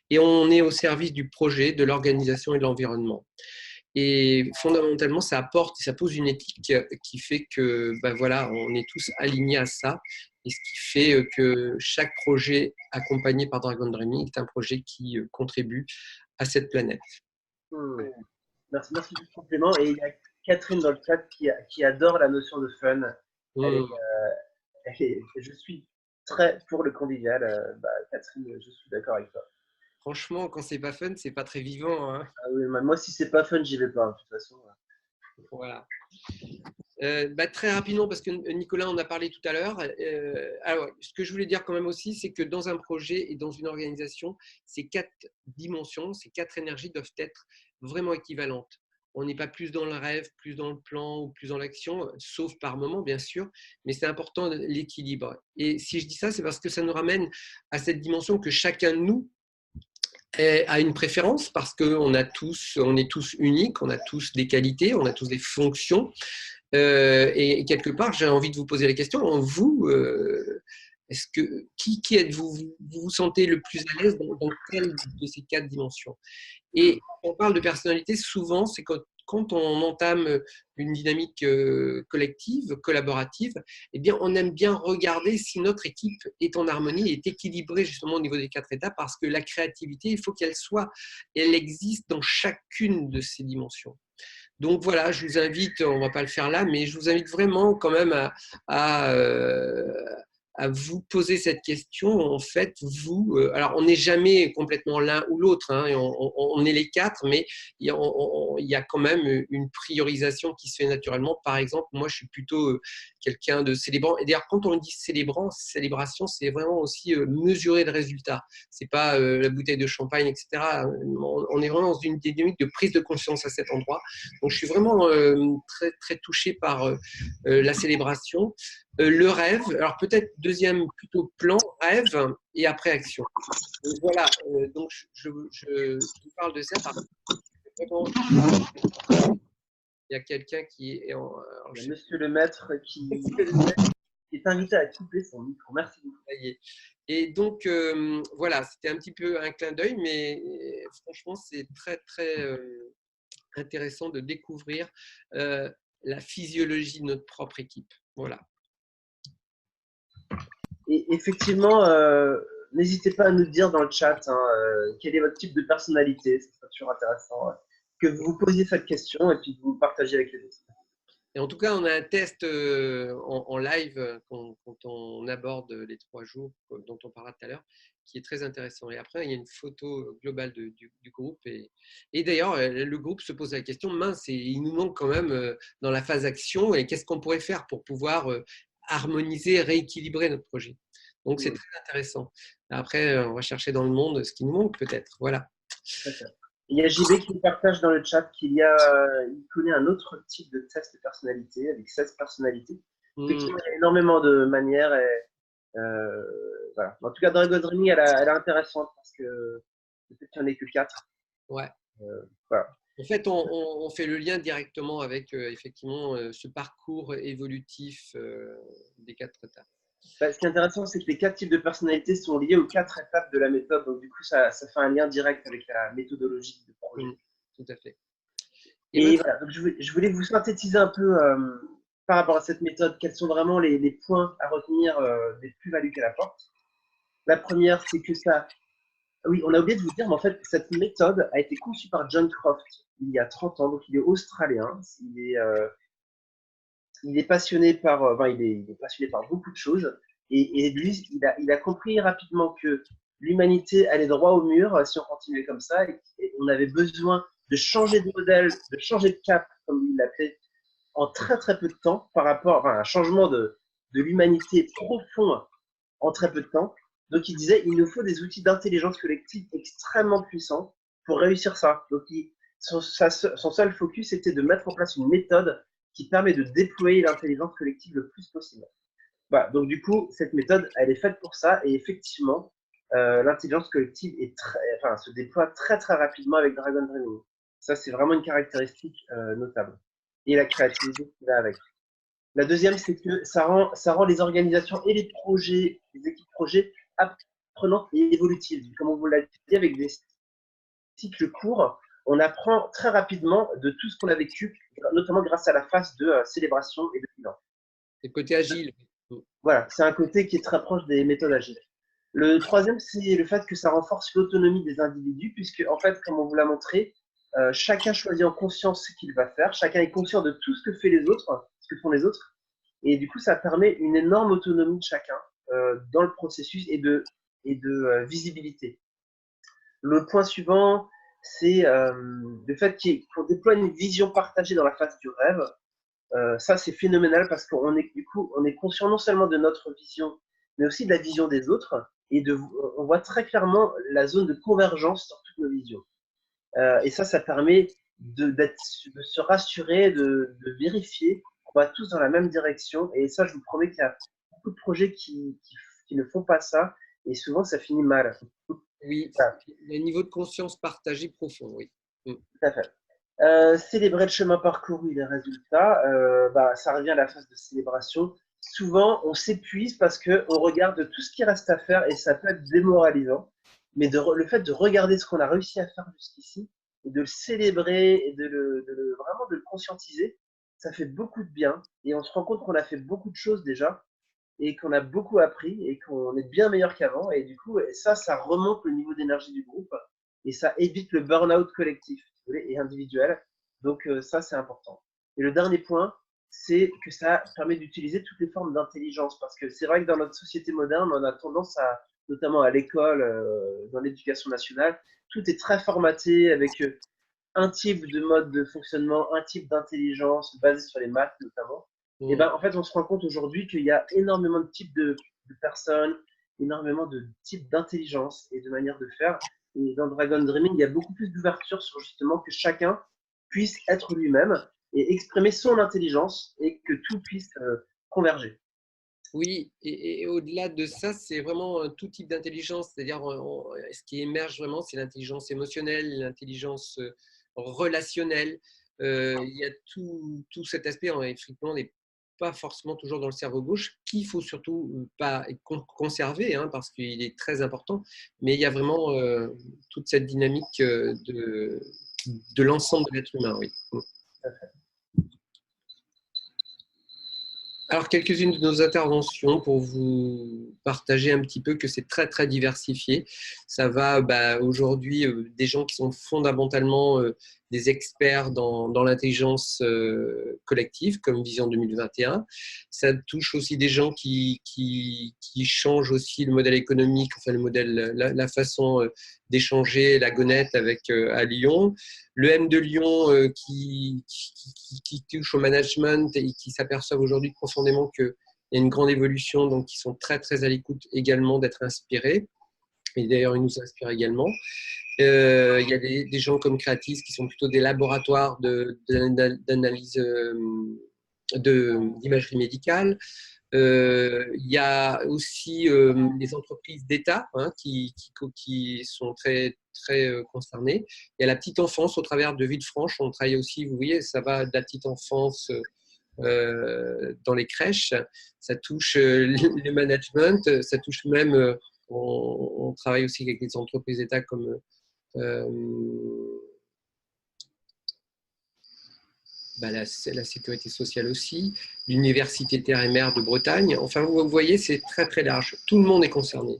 et on est au service du projet, de l'organisation et de l'environnement. Et fondamentalement, ça apporte, ça pose une éthique qui fait que, ben voilà, on est tous alignés à ça, et ce qui fait que chaque projet accompagné par Dragon Dreaming est un projet qui contribue à cette planète. Merci, merci pour ce complément. Et il y a Catherine dans le chat qui adore la notion de fun. Je suis très pour le convivial. Catherine, je suis d'accord avec toi. Franchement, quand c'est pas fun, c'est pas très vivant. Hein. Ah oui, moi, si c'est pas fun, j'y vais pas, de toute façon. Voilà. Très rapidement, parce que Nicolas en a parlé tout à l'heure. Alors, ce que je voulais dire quand même aussi, c'est que dans un projet et dans une organisation, ces 4 dimensions, ces 4 énergies doivent être vraiment équivalentes. On n'est pas plus dans le rêve, plus dans le plan ou plus dans l'action, sauf par moment, bien sûr, mais c'est important l'équilibre. Et si je dis ça, c'est parce que ça nous ramène à cette dimension que chacun de nous a une préférence, parce qu'on est tous uniques, on a tous des qualités, on a tous des fonctions. Et quelque part, j'ai envie de vous poser la question, vous, qui êtes-vous? Vous vous sentez le plus à l'aise dans quelle de ces 4 dimensions? Et quand on parle de personnalité, souvent, c'est quand on entame une dynamique collective, collaborative, eh bien, on aime bien regarder si notre équipe est en harmonie, est équilibrée justement au niveau des 4 étapes, parce que la créativité, il faut elle existe dans chacune de ces dimensions. Donc voilà, je vous invite, on ne va pas le faire là, mais je vous invite vraiment quand même à, à vous poser cette question. En fait, vous, alors on n'est jamais complètement l'un ou l'autre, hein, on est les 4, mais il y a quand même une priorisation qui se fait naturellement. Par exemple, moi, je suis plutôt quelqu'un de célébrant. Et d'ailleurs, quand on dit célébration, c'est vraiment aussi mesurer le résultat. C'est pas la bouteille de champagne, etc. On est vraiment dans une dynamique de prise de conscience à cet endroit. Donc, je suis vraiment très, très touché par la célébration. Le rêve, alors peut-être deuxième plutôt plan, rêve et après action. Donc voilà, donc je vous parle de ça parce que vraiment, il y a quelqu'un qui est en. Il y a Monsieur le Maître qui est invité à couper son micro. Merci beaucoup. Et donc, voilà, c'était un petit peu un clin d'œil, mais franchement, c'est très, très intéressant de découvrir la physiologie de notre propre équipe. Voilà. Et effectivement, n'hésitez pas à nous dire dans le chat quel est votre type de personnalité. Ce serait toujours intéressant que vous vous posiez cette question et puis que vous partagiez avec les autres. Et en tout cas, on a un test en live quand on aborde les 3 jours dont on parlera tout à l'heure, qui est très intéressant. Et après, il y a une photo globale du groupe. Et d'ailleurs, le groupe se pose la question, mince, il nous manque quand même dans la phase action, et qu'est-ce qu'on pourrait faire pour pouvoir harmoniser, rééquilibrer notre projet. Donc, c'est très intéressant. Après, on va chercher dans le monde ce qui nous manque peut-être. Voilà. Il y a JB qui nous partage dans le chat qu'il connaît un autre type de test de personnalité avec 16 personnalités. Effectivement, il y a énormément de manières. Voilà. En tout cas, Dragon Dreaming, elle est intéressante parce que peut-être qu'il n'y en a que 4. Ouais. Voilà. En fait, on fait le lien directement avec effectivement ce parcours évolutif des 4 étapes. Ce qui est intéressant, c'est que les 4 types de personnalités sont liés aux 4 étapes de la méthode. Donc, du coup, ça fait un lien direct avec la méthodologie du projet. Tout à fait. Et voilà, donc je voulais vous synthétiser un peu par rapport à cette méthode, quels sont vraiment les points à retenir des plus-values qu'elle apporte. La première, c'est que ça. Oui, on a oublié de vous dire, mais en fait, cette méthode a été conçue par John Croft il y a 30 ans, donc il est australien. Il est passionné par, il est passionné par beaucoup de choses. Et lui, il a compris rapidement que l'humanité allait droit au mur si on continuait comme ça. Et on avait besoin de changer de modèle, de changer de cap, comme il l'appelait, en très très peu de temps, par rapport à un changement de l'humanité profond en très peu de temps. Donc il disait, il nous faut des outils d'intelligence collective extrêmement puissants pour réussir ça. Donc son seul focus était de mettre en place une méthode qui permet de déployer l'intelligence collective le plus possible. Voilà, donc du coup, cette méthode, elle est faite pour ça. Et effectivement, l'intelligence collective se déploie très très rapidement avec Dragon Dreaming. Ça, c'est vraiment une caractéristique notable. Et la créativité qui va avec. La deuxième, c'est que ça rend les organisations et les projets, les équipes projets apprenantes et évolutives. Comme on vous l'a dit, avec des cycles courts, on apprend très rapidement de tout ce qu'on a vécu, notamment grâce à la phase de célébration et de bilan. C'est le côté agile. Voilà, c'est un côté qui est très proche des méthodes agiles. Le troisième, c'est le fait que ça renforce l'autonomie des individus, puisque, en fait, comme on vous l'a montré, chacun choisit en conscience ce qu'il va faire, chacun est conscient de tout ce que fait les autres, ce que font les autres, et du coup, ça permet une énorme autonomie de chacun dans le processus et de visibilité. Le point suivant, c'est le fait qu'on déploie une vision partagée dans la phase du rêve. Ça, c'est phénoménal parce qu'on est, du coup, on est conscient non seulement de notre vision, mais aussi de la vision des autres. Et on voit très clairement la zone de convergence sur toutes nos visions. Et ça permet de se rassurer, de vérifier qu'on va tous dans la même direction. Et ça, je vous promets qu'il y a beaucoup de projets qui ne font pas ça. Et souvent, ça finit mal. Oui, Voilà, il y a un niveau de conscience partagé profond, oui. tout à fait. Célébrer le chemin parcouru et les résultats, ça revient à la phase de célébration. Souvent, on s'épuise parce qu'on regarde tout ce qui reste à faire et ça peut être démoralisant. Mais le fait de regarder ce qu'on a réussi à faire jusqu'ici et de le célébrer et vraiment de le conscientiser, ça fait beaucoup de bien. Et on se rend compte qu'on a fait beaucoup de choses déjà et qu'on a beaucoup appris et qu'on est bien meilleur qu'avant. Et du coup, ça remonte le niveau d'énergie du groupe et ça évite le burn-out collectif et individuel. Donc ça, c'est important. Et le dernier point, c'est que ça permet d'utiliser toutes les formes d'intelligence parce que c'est vrai que dans notre société moderne, on a tendance à, notamment à l'école, dans l'éducation nationale, tout est très formaté avec un type de mode de fonctionnement, un type d'intelligence basé sur les maths notamment. Et ben, en fait, on se rend compte aujourd'hui qu'il y a énormément de types de personnes, énormément de types d'intelligence et de manières de faire. Et dans Dragon Dreaming, il y a beaucoup plus d'ouverture sur justement que chacun puisse être lui-même et exprimer son intelligence et que tout puisse converger. Oui, et au-delà de ça, c'est vraiment tout type d'intelligence. C'est-à-dire, ce qui émerge vraiment, c'est l'intelligence émotionnelle, l'intelligence relationnelle. Il y a tout cet aspect, effectivement, n'est pas forcément toujours dans le cerveau gauche, qu'il faut surtout pas conserver, hein, parce qu'il est très important. Mais il y a vraiment toute cette dynamique de l'ensemble de l'être humain, oui. Alors, quelques-unes de nos interventions pour vous partager un petit peu que c'est très, très diversifié. Ça va aujourd'hui des gens qui sont fondamentalement des experts dans l'intelligence collective, comme Vision 2021. Ça touche aussi des gens qui changent aussi le modèle économique, enfin le modèle, la façon d'échanger la gonette avec à Lyon. Le M de Lyon qui touche au management et qui s'aperçoivent aujourd'hui profondément qu'il y a une grande évolution, donc qui sont très très à l'écoute également d'être inspirés. Et d'ailleurs, ils nous inspirent également. Il y a des gens comme Creatis qui sont plutôt des laboratoires d'analyse d'imagerie médicale. Il y a aussi les entreprises d'État qui sont très, très concernées. Il y a la petite enfance au travers de Villefranche. On travaille aussi, vous voyez, ça va de la petite enfance dans les crèches. Ça touche le management, ça touche même, on travaille aussi avec des entreprises d'État comme la sécurité sociale aussi, l'université Terre et Mer de Bretagne. Enfin, vous voyez, c'est très très large. Tout le monde est concerné.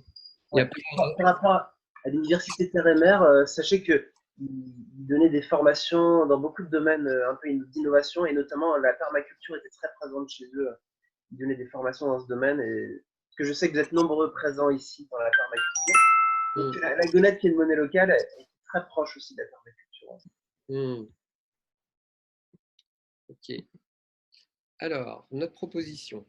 Il y Ouais. a Par rapport à l'université Terre et Mer, sachez qu'ils donnaient des formations dans beaucoup de domaines un peu d'innovation et notamment la permaculture était très présente chez eux. Ils donnaient des formations dans ce domaine et parce que je sais que vous êtes nombreux présents ici dans la permaculture. Donc la gonette qui est une monnaie locale est très proche aussi de la permaculture. Ok. Alors, notre proposition.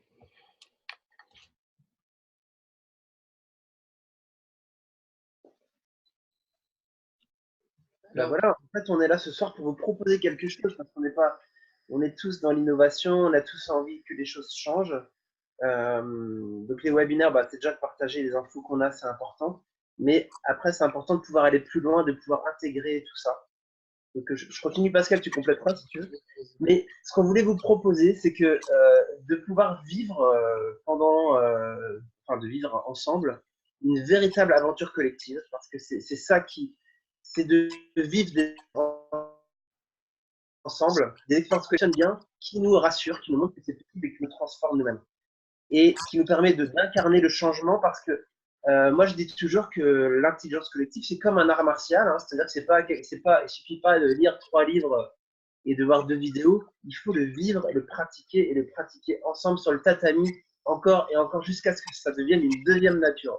Ben Alors, voilà, en fait, on est là ce soir pour vous proposer quelque chose parce qu'on n'est pas, on est tous dans l'innovation, on a tous envie que les choses changent. Donc les webinaires, c'est déjà de partager les infos qu'on a, c'est important. Mais après, c'est important de pouvoir aller plus loin, de pouvoir intégrer tout ça. Donc je continue, Pascal, tu complèteras si tu veux. Mais ce qu'on voulait vous proposer, c'est que de pouvoir vivre enfin de vivre ensemble une véritable aventure collective, parce que c'est ça c'est de vivre ensemble des expériences collectives bien, qui nous rassurent, qui nous montrent que c'est possible et qui nous transforment nous-mêmes. Et qui nous permet d'incarner le changement parce que moi je dis toujours que l'intelligence collective c'est comme un art martial, hein, c'est-à-dire que il suffit pas de lire 3 livres et de voir 2 vidéos, il faut le vivre et le pratiquer ensemble sur le tatami encore et encore jusqu'à ce que ça devienne une deuxième nature.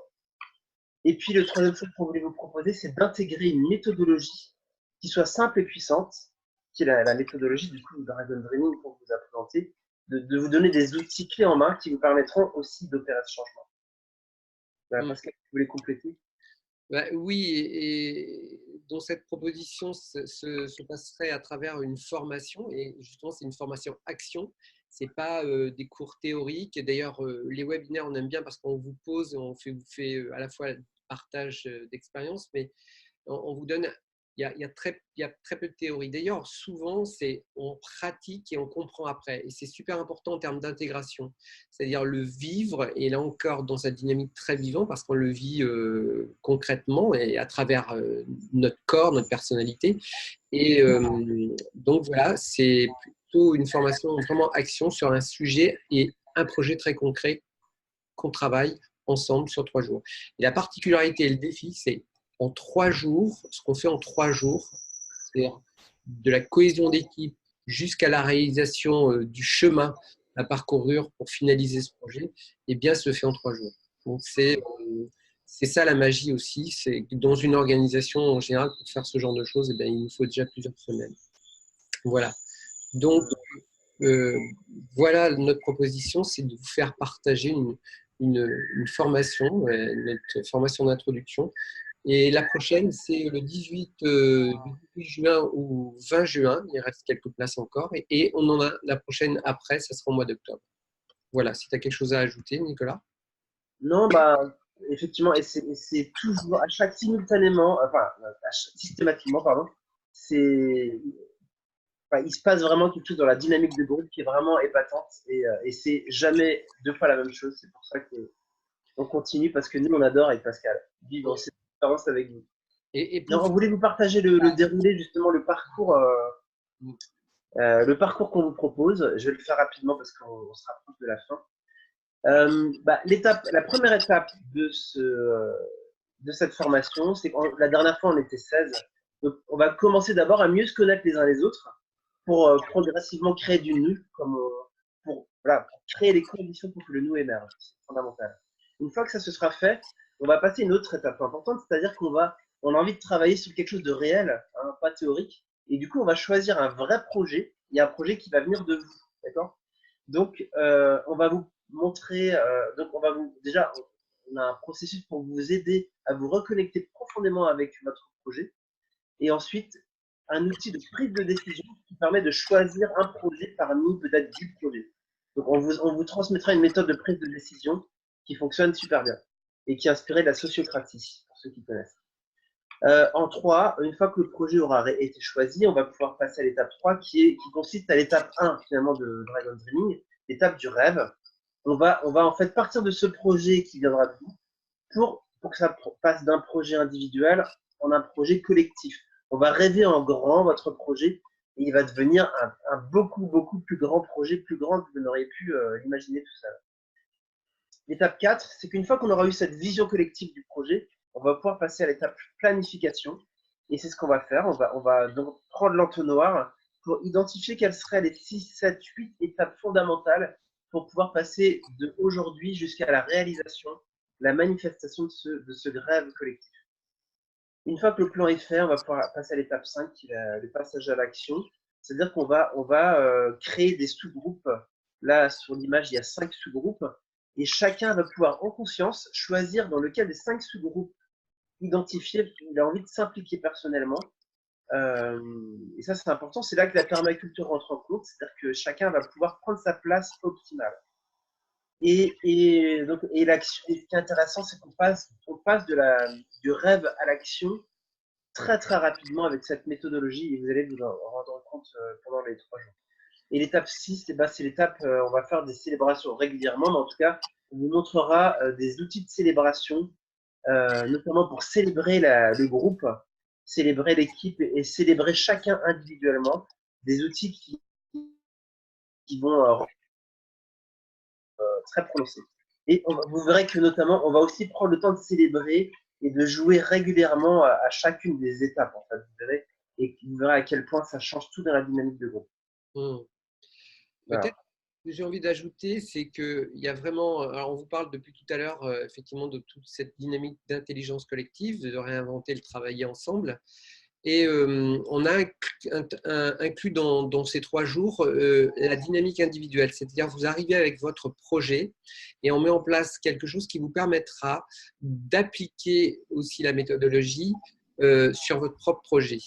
Et puis le troisième chose qu'on voulait vous proposer, c'est d'intégrer une méthodologie qui soit simple et puissante, qui est la méthodologie du coup Dragon Dreaming qu'on vous a présenté, de vous donner des outils clés en main qui vous permettront aussi d'opérer ce changement. Pascal, tu voulais compléter? Oui, et dont cette proposition se passerait à travers une formation, et justement c'est une formation action, c'est pas des cours théoriques. Et d'ailleurs, les webinaires on aime bien parce qu'on vous pose, on vous fait à la fois partage d'expérience, mais on vous donne, il y a très peu de théorie. D'ailleurs, souvent, on pratique et on comprend après. Et c'est super important en termes d'intégration, c'est-à-dire le vivre, et là encore, dans cette dynamique très vivante, parce qu'on le vit concrètement et à travers notre corps, notre personnalité. Et donc, voilà, c'est plutôt une formation vraiment action sur un sujet et un projet très concret qu'on travaille ensemble sur 3 jours. Et la particularité et le défi, c'est en 3 jours, ce qu'on fait en 3 jours, c'est-à-dire de la cohésion d'équipe jusqu'à la réalisation du chemin à parcourir pour finaliser ce projet, et bien se fait en 3 jours. Donc c'est ça la magie aussi, c'est que dans une organisation en général, pour faire ce genre de choses, eh bien, il nous faut déjà plusieurs semaines. Voilà. Donc, voilà notre proposition, c'est de vous faire partager une formation, notre formation d'introduction. Et la prochaine, c'est le 18 juin ou 20 juin. Il reste quelques places encore. Et on en a la prochaine après, ça sera au mois d'octobre. Voilà, si tu as quelque chose à ajouter, Nicolas. Non, effectivement, et c'est toujours à chaque simultanément, systématiquement, pardon, c'est il se passe vraiment quelque chose dans la dynamique de groupe qui est vraiment épatante et c'est jamais 2 fois la même chose. C'est pour ça qu'on continue parce que nous, on adore avec Pascal vivre cette expérience avec vous. Et Alors, pour on voulait vous partager le déroulé, justement, le parcours qu'on vous propose. Je vais le faire rapidement parce qu'on se rapproche de la fin. La première étape de cette formation, c'est que la dernière fois, on était 16. Donc, on va commencer d'abord à mieux se connaître les uns les autres pour progressivement créer du nous, pour créer les conditions pour que le nous émerge. C'est fondamental. Une fois que ça se sera fait, on va passer à une autre étape importante, c'est-à-dire on a envie de travailler sur quelque chose de réel, hein, pas théorique, et du coup, on va choisir un vrai projet, et un projet qui va venir de vous, d'accord? Donc, on va vous montrer, déjà, on a un processus pour vous aider à vous reconnecter profondément avec votre projet, et ensuite, un outil de prise de décision qui permet de choisir un projet parmi peut-être 10 projets. Donc, on vous transmettra une méthode de prise de décision qui fonctionne super bien et qui est inspirée de la sociocratie, pour ceux qui connaissent. En 3, une fois que le projet aura été choisi, on va pouvoir passer à l'étape 3 qui consiste à l'étape 1 finalement de Dragon Dreaming, l'étape du rêve. On va en fait partir de ce projet qui viendra de vous pour que ça passe d'un projet individuel en un projet collectif. On va rêver en grand votre projet et il va devenir un beaucoup, beaucoup plus grand projet, plus grand que vous n'auriez pu l'imaginer tout seul. L'étape 4, c'est qu'une fois qu'on aura eu cette vision collective du projet, on va pouvoir passer à l'étape planification. Et c'est ce qu'on va faire. On va donc prendre l'entonnoir pour identifier quelles seraient les 6, 7, 8 étapes fondamentales pour pouvoir passer de aujourd'hui jusqu'à la réalisation, la manifestation de ce rêve collectif. Une fois que le plan est fait, on va pouvoir passer à l'étape 5, qui est le passage à l'action. C'est-à-dire qu'on va créer des sous-groupes. Là, sur l'image, il y a 5 sous-groupes. Et chacun va pouvoir, en conscience, choisir dans lequel des 5 sous-groupes identifiés il a envie de s'impliquer personnellement. Et ça, c'est important. C'est là que la permaculture rentre en compte. C'est-à-dire que chacun va pouvoir prendre sa place optimale. Et l'action, et ce qui est intéressant, c'est qu'on passe du rêve à l'action très très rapidement avec cette méthodologie et vous allez vous en rendre compte pendant les 3 jours. Et l'étape 6, c'est l'étape, on va faire des célébrations régulièrement, mais en tout cas, on vous montrera des outils de célébration, notamment pour célébrer le groupe, célébrer l'équipe et célébrer chacun individuellement, des outils qui vont très prononcés. Et vous verrez que notamment, on va aussi prendre le temps de célébrer et de jouer régulièrement à chacune des étapes, en fait, vous verrez, et vous verrez à quel point ça change tout dans la dynamique de groupe. Mmh. Voilà. Peut-être que j'ai envie d'ajouter, c'est qu'il y a vraiment, alors on vous parle depuis tout à l'heure, effectivement, de toute cette dynamique d'intelligence collective, de réinventer le travailler ensemble. Et on a inclus dans ces 3 jours la dynamique individuelle, c'est-à-dire vous arrivez avec votre projet et on met en place quelque chose qui vous permettra d'appliquer aussi la méthodologie sur votre propre projet.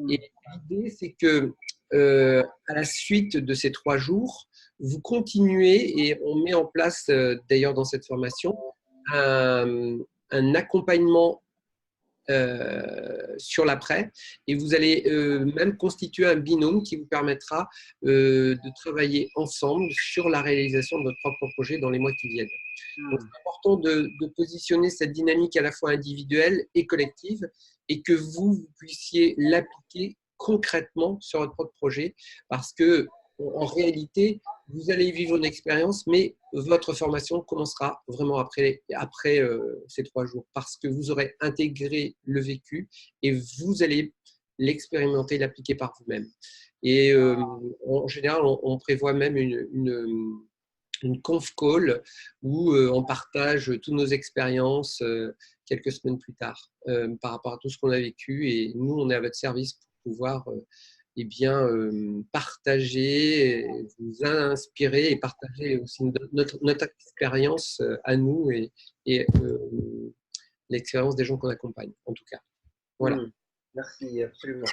Et l'idée, c'est que à la suite de ces 3 jours, vous continuez et on met en place, d'ailleurs dans cette formation, un accompagnement sur l'après et vous allez même constituer un binôme qui vous permettra de travailler ensemble sur la réalisation de votre propre projet dans les mois qui viennent. Donc, c'est important de positionner cette dynamique à la fois individuelle et collective et que vous puissiez l'appliquer concrètement sur votre propre projet parce que en réalité, vous allez vivre une expérience, mais votre formation commencera vraiment après ces 3 jours parce que vous aurez intégré le vécu et vous allez l'expérimenter, l'appliquer par vous-même. Et en général, on prévoit même une conf call où on partage toutes nos expériences quelques semaines plus tard par rapport à tout ce qu'on a vécu. Et nous, on est à votre service pour pouvoir eh bien, partager, vous inspirer et partager aussi notre expérience à nous et l'expérience des gens qu'on accompagne, en tout cas. Voilà. Merci, absolument.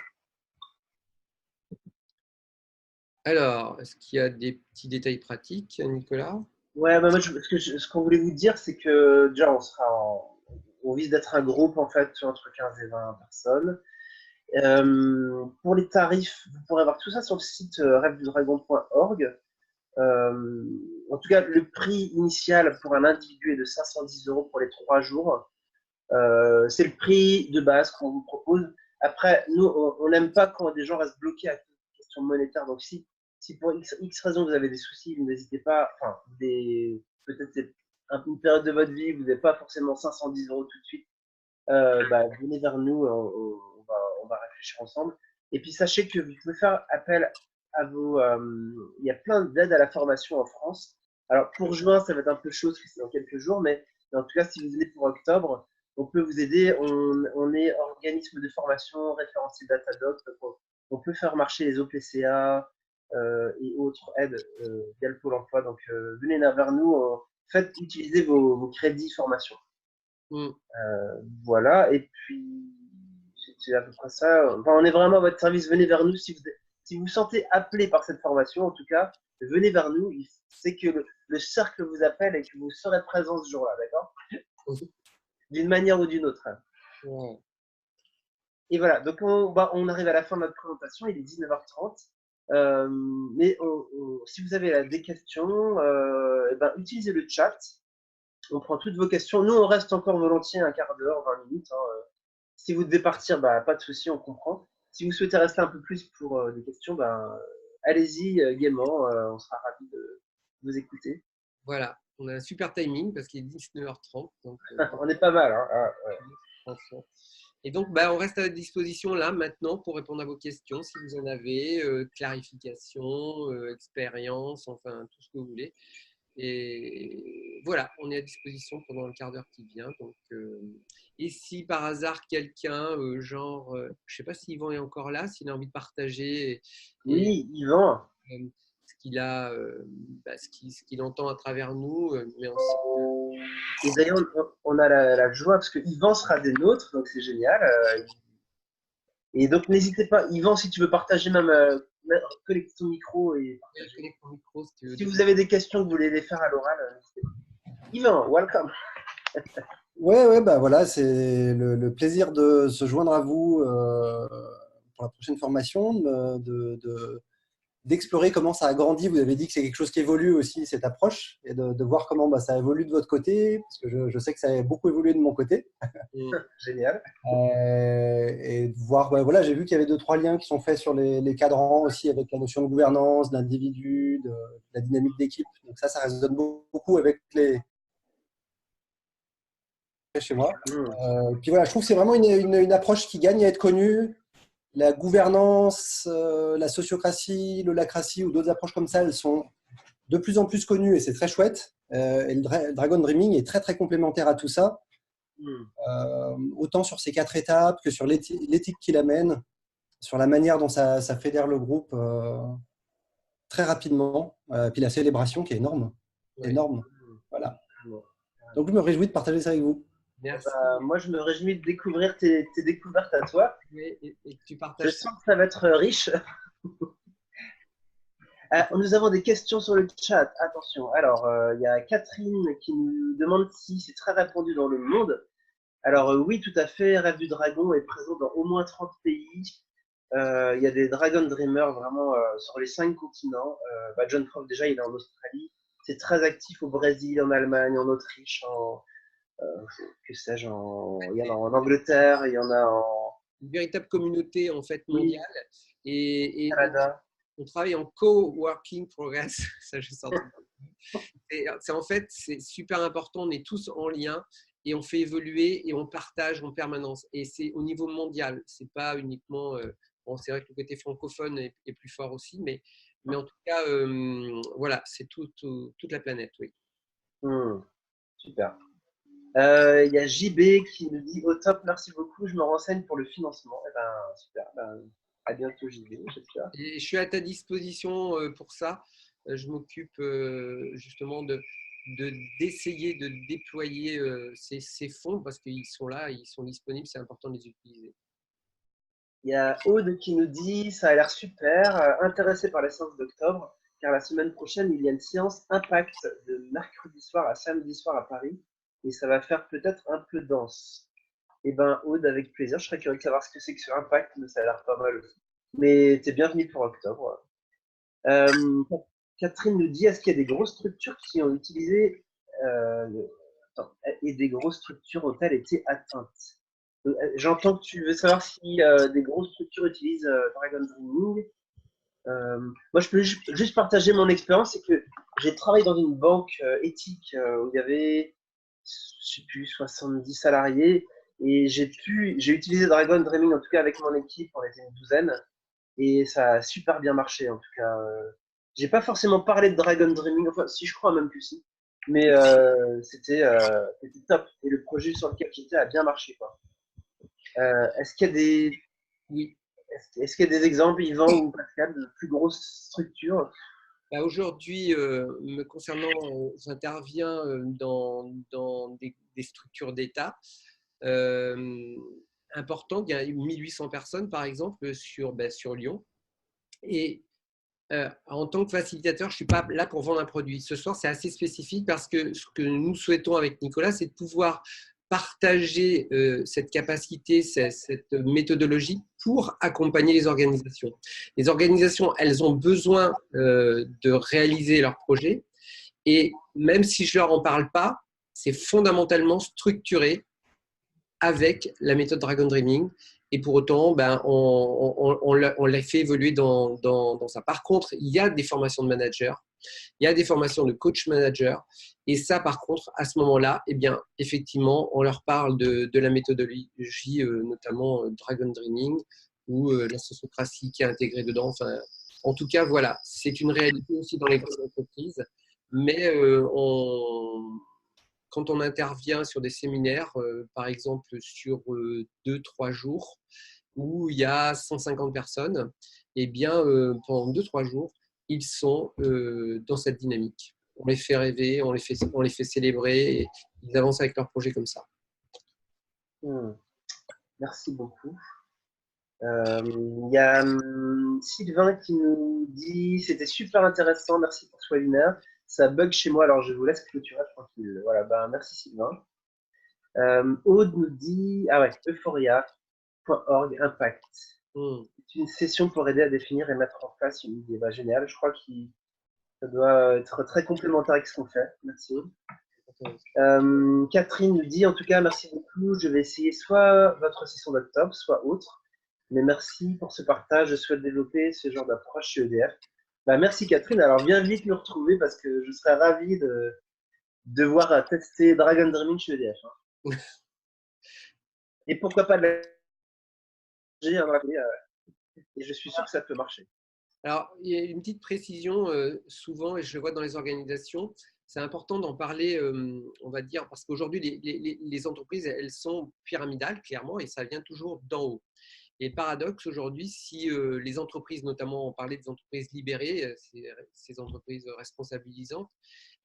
Alors, est-ce qu'il y a des petits détails pratiques, Nicolas? Ouais, bah moi, ce qu'on voulait vous dire, c'est que déjà, on vise d'être un groupe en fait entre 15 et 20 personnes. Pour les tarifs, vous pourrez voir tout ça sur le site rêvedudragon.org. En tout cas, le prix initial pour un individu est de 510 € pour les 3 jours. C'est le prix de base qu'on vous propose. Après, nous, on n'aime pas quand des gens restent bloqués à une question monétaire. Donc, si pour X raison vous avez des soucis, n'hésitez pas. Enfin, peut-être c'est une période de votre vie, vous n'avez pas forcément 510 € tout de suite. Venez vers nous, on va réfléchir ensemble. Et puis sachez que vous pouvez faire appel à vos. Il y a plein d'aides à la formation en France. Alors pour juin, ça va être un peu chaud parce que c'est dans quelques jours, mais en tout cas, si vous venez pour octobre, on peut vous aider. On est organisme de formation, référencié Datadoc. On peut faire marcher les OPCA et autres aides via le Pôle emploi. Donc venez vers nous, faites utiliser vos crédits formation. Voilà, et puis c'est à peu près ça. Enfin, on est vraiment à votre service. Venez vers nous si vous vous sentez appelé par cette formation. En tout cas, venez vers nous. C'est que le cercle vous appelle et que vous serez présent ce jour-là, d'accord? D'une manière ou d'une autre. Ouais. Et voilà, donc on arrive à la fin de notre présentation. Il est 19h30. Mais si vous avez des questions, utilisez le chat. On prend toutes vos questions. Nous, on reste encore volontiers un quart d'heure, 20 minutes. Si vous devez partir, pas de souci, on comprend. Si vous souhaitez rester un peu plus pour des questions, allez-y gaiement. On sera ravis de vous écouter. Voilà, on a un super timing parce qu'il est 19h30. Donc, on est pas mal. Ouais. Et donc, on reste à votre disposition là maintenant pour répondre à vos questions si vous en avez, clarification, expérience, enfin tout ce que vous voulez. Et voilà, on est à disposition pendant le quart d'heure qui vient. Donc, et si par hasard quelqu'un, je ne sais pas si Yvan est encore là, s'il a envie de partager. Oui, Yvan. Ce qu'il a, ce qu'il entend à travers nous. Mais Et d'ailleurs, on a la joie parce que Yvan sera des nôtres, donc c'est génial. Et donc n'hésitez pas, Yvan, si tu veux partager même connecter ton micro et partager. Connecte ton micro si tu veux. Si vous avez des questions que vous voulez les faire à l'oral, n'hésitez pas. Yvan, welcome. Ouais, bah voilà, c'est le plaisir de se joindre à vous pour la prochaine formation, d'explorer comment ça a grandi. Vous avez dit que c'est quelque chose qui évolue aussi, cette approche, et de voir comment ça évolue de votre côté, parce que je sais que ça a beaucoup évolué de mon côté. Génial. Et de voir, voilà, j'ai vu qu'il y avait 2-3 liens qui sont faits sur les cadrans aussi, avec la notion de gouvernance, d'individu, de la dynamique d'équipe. Donc ça résonne beaucoup avec chez moi. Puis voilà, je trouve que c'est vraiment une approche qui gagne à être connue. La gouvernance, la sociocratie, l'holacratie ou d'autres approches comme ça, elles sont de plus en plus connues et c'est très chouette. Et le Dragon Dreaming est très, très complémentaire à tout ça. Autant sur ces 4 étapes que sur l'éthique qu'il amène, sur la manière dont ça fédère le groupe très rapidement. Puis la célébration qui est énorme. Ouais. Énorme. Voilà. Donc je me réjouis de partager ça avec vous. Merci. Moi, je me réjouis de découvrir tes découvertes à toi. Oui, et tu Je partages. sens que ça va être riche. Nous avons des questions sur le chat. Attention. Alors, il y a Catherine qui nous demande si c'est très répandu dans le monde. Alors, oui, tout à fait. Rêve du Dragon est présent dans au moins 30 pays. Il y a des Dragon Dreamers vraiment sur les 5 continents. John Fromm, déjà, il est en Australie. C'est très actif au Brésil, en Allemagne, en Autriche, que sais-je, il y en a en Angleterre, il y en a en Une véritable communauté en fait mondiale. Et Canada. on travaille en co-working progress. Ça, je sens. C'est en fait, c'est super important. On est tous en lien et on fait évoluer et on partage en permanence. Et c'est au niveau mondial. C'est pas uniquement. Bon, c'est vrai que le côté francophone est plus fort aussi, mais en tout cas, voilà, c'est toute la planète, oui. Super. Il y a JB qui nous dit au top, merci beaucoup, je me renseigne pour le financement. Eh ben, super. À bientôt, JB, j'espère. Et je suis à ta disposition pour ça. Je m'occupe justement d'essayer de déployer ces fonds parce qu'ils sont là, ils sont disponibles, c'est important de les utiliser. Il y a Aude qui nous dit ça a l'air super, intéressé par la séance d'octobre, car la semaine prochaine, il y a une séance Impact de mercredi soir à samedi soir à Paris, et ça va faire peut-être un peu dense. Eh ben, Aude, avec plaisir, je serais curieux de savoir ce que c'est que ce Impact, mais ça a l'air pas mal aussi. Mais t'es bienvenue pour octobre. Catherine nous dit, est-ce qu'il y a des grosses structures qui ont utilisé et des grosses structures ont-elles été atteintes? J'entends que tu veux savoir si des grosses structures utilisent Dragon Dreaming. Moi, je peux juste partager mon expérience, c'est que j'ai travaillé dans une banque éthique où il y avait, je sais plus, 70 salariés et j'ai utilisé Dragon Dreaming, en tout cas avec mon équipe, on était une douzaine et ça a super bien marché en tout cas. J'ai pas forcément parlé de Dragon Dreaming, enfin si je crois même que si, mais c'était top et le projet sur lequel j'étais a bien marché quoi. Est-ce qu'il y a des Oui. Est-ce qu'il y a des exemples, Yvan ou Pascal, de plus grosses structures? Aujourd'hui, me concernant, j'interviens dans des structures d'État importantes. Il y a 1800 personnes, par exemple, sur Lyon. Et en tant que facilitateur, je ne suis pas là pour vendre un produit. Ce soir, c'est assez spécifique parce que ce que nous souhaitons avec Nicolas, c'est de pouvoir partager cette capacité, cette méthodologie pour accompagner les organisations. Les organisations, elles ont besoin de réaliser leurs projets et même si je ne leur en parle pas, c'est fondamentalement structuré avec la méthode Dragon Dreaming. Et pour autant, on l'a fait évoluer dans ça. Par contre, il y a des formations de managers, il y a des formations de coach manager. Et ça, par contre, à ce moment-là, eh bien, effectivement, on leur parle de la méthodologie, notamment Dragon Dreaming ou la sociocratie qui est intégrée dedans. Enfin, en tout cas, voilà, c'est une réalité aussi dans les grandes entreprises. Mais quand on intervient sur des séminaires, par exemple sur 2-3 jours, où il y a 150 personnes, eh bien, pendant 2-3 jours, ils sont dans cette dynamique. On les fait rêver, on les fait célébrer, et ils avancent avec leur projet comme ça. Merci beaucoup. Il y a Sylvain qui nous dit c'était super intéressant, merci pour ce webinaire. Ça bug chez moi, alors je vous laisse clôturer tranquille. Voilà, ben, merci Sylvain. Aude nous dit ah ouais, euphoria.org impact. C'est une session pour aider à définir et mettre en place une idée. Bah, génial, je crois que ça doit être très complémentaire avec ce qu'on fait. Merci. Catherine nous dit en tout cas merci beaucoup. Je vais essayer soit votre session d'octobre, soit autre. Mais merci pour ce partage. Je souhaite développer ce genre d'approche chez EDF. Bah, merci Catherine. Alors viens vite nous retrouver parce que je serais ravi de devoir tester Dragon Dreaming chez EDF. Hein. Et pourquoi pas de la et je suis sûr que ça peut marcher. Alors, il y a une petite précision, souvent, et je le vois dans les organisations, c'est important d'en parler, on va dire, parce qu'aujourd'hui, les entreprises, elles sont pyramidales, clairement, et ça vient toujours d'en haut. Et paradoxe, aujourd'hui, si les entreprises, notamment on parlait des entreprises libérées, ces entreprises responsabilisantes,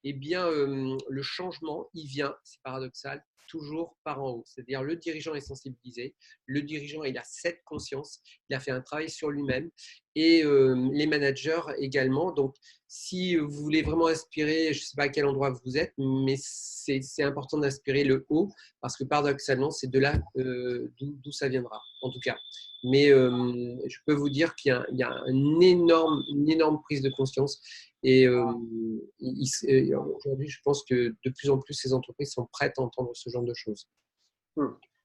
eh bien, le changement, il vient, c'est paradoxal, toujours par en haut. C'est-à-dire le dirigeant est sensibilisé, le dirigeant, il a cette conscience, il a fait un travail sur lui-même et les managers également. Donc, si vous voulez vraiment inspirer, je ne sais pas à quel endroit vous êtes, mais c'est important d'inspirer le haut parce que paradoxalement, c'est de là d'où ça viendra, en tout cas. Mais je peux vous dire qu'il y a une énorme prise de conscience. Et aujourd'hui, je pense que de plus en plus, ces entreprises sont prêtes à entendre ce genre de choses.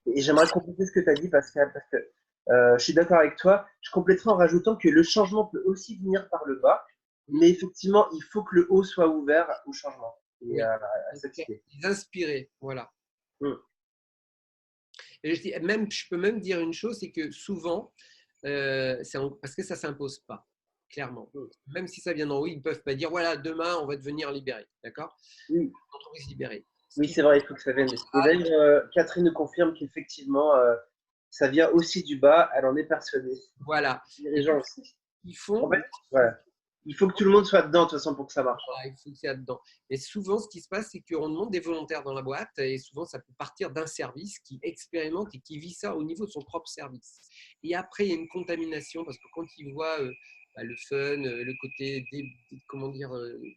Et j'aimerais compléter ce que tu as dit, Pascal, parce que je suis d'accord avec toi. Je compléterai en rajoutant que le changement peut aussi venir par le bas, mais effectivement, il faut que le haut soit ouvert au changement et oui. à cette idée. Les inspirer, voilà. Et je peux même dire une chose, c'est que souvent, parce que ça ne s'impose pas, clairement. Même si ça vient d'en haut, ils ne peuvent pas dire, voilà, demain, on va devenir libéré. D'accord ? Oui. Entreprise libérée. Oui, c'est vrai, il faut que ça vienne. Et d'ailleurs, Catherine nous confirme qu'effectivement, ça vient aussi du bas, elle en est persuadée. Voilà. Les dirigeants aussi. Ils font… En fait, voilà. Il faut que tout le monde soit dedans, de toute façon, pour que ça marche. Voilà, il faut que c'est là-dedans. Et souvent, ce qui se passe, c'est qu'on demande des volontaires dans la boîte et souvent, ça peut partir d'un service qui expérimente et qui vit ça au niveau de son propre service. Et après, il y a une contamination parce que quand ils voient le fun, le côté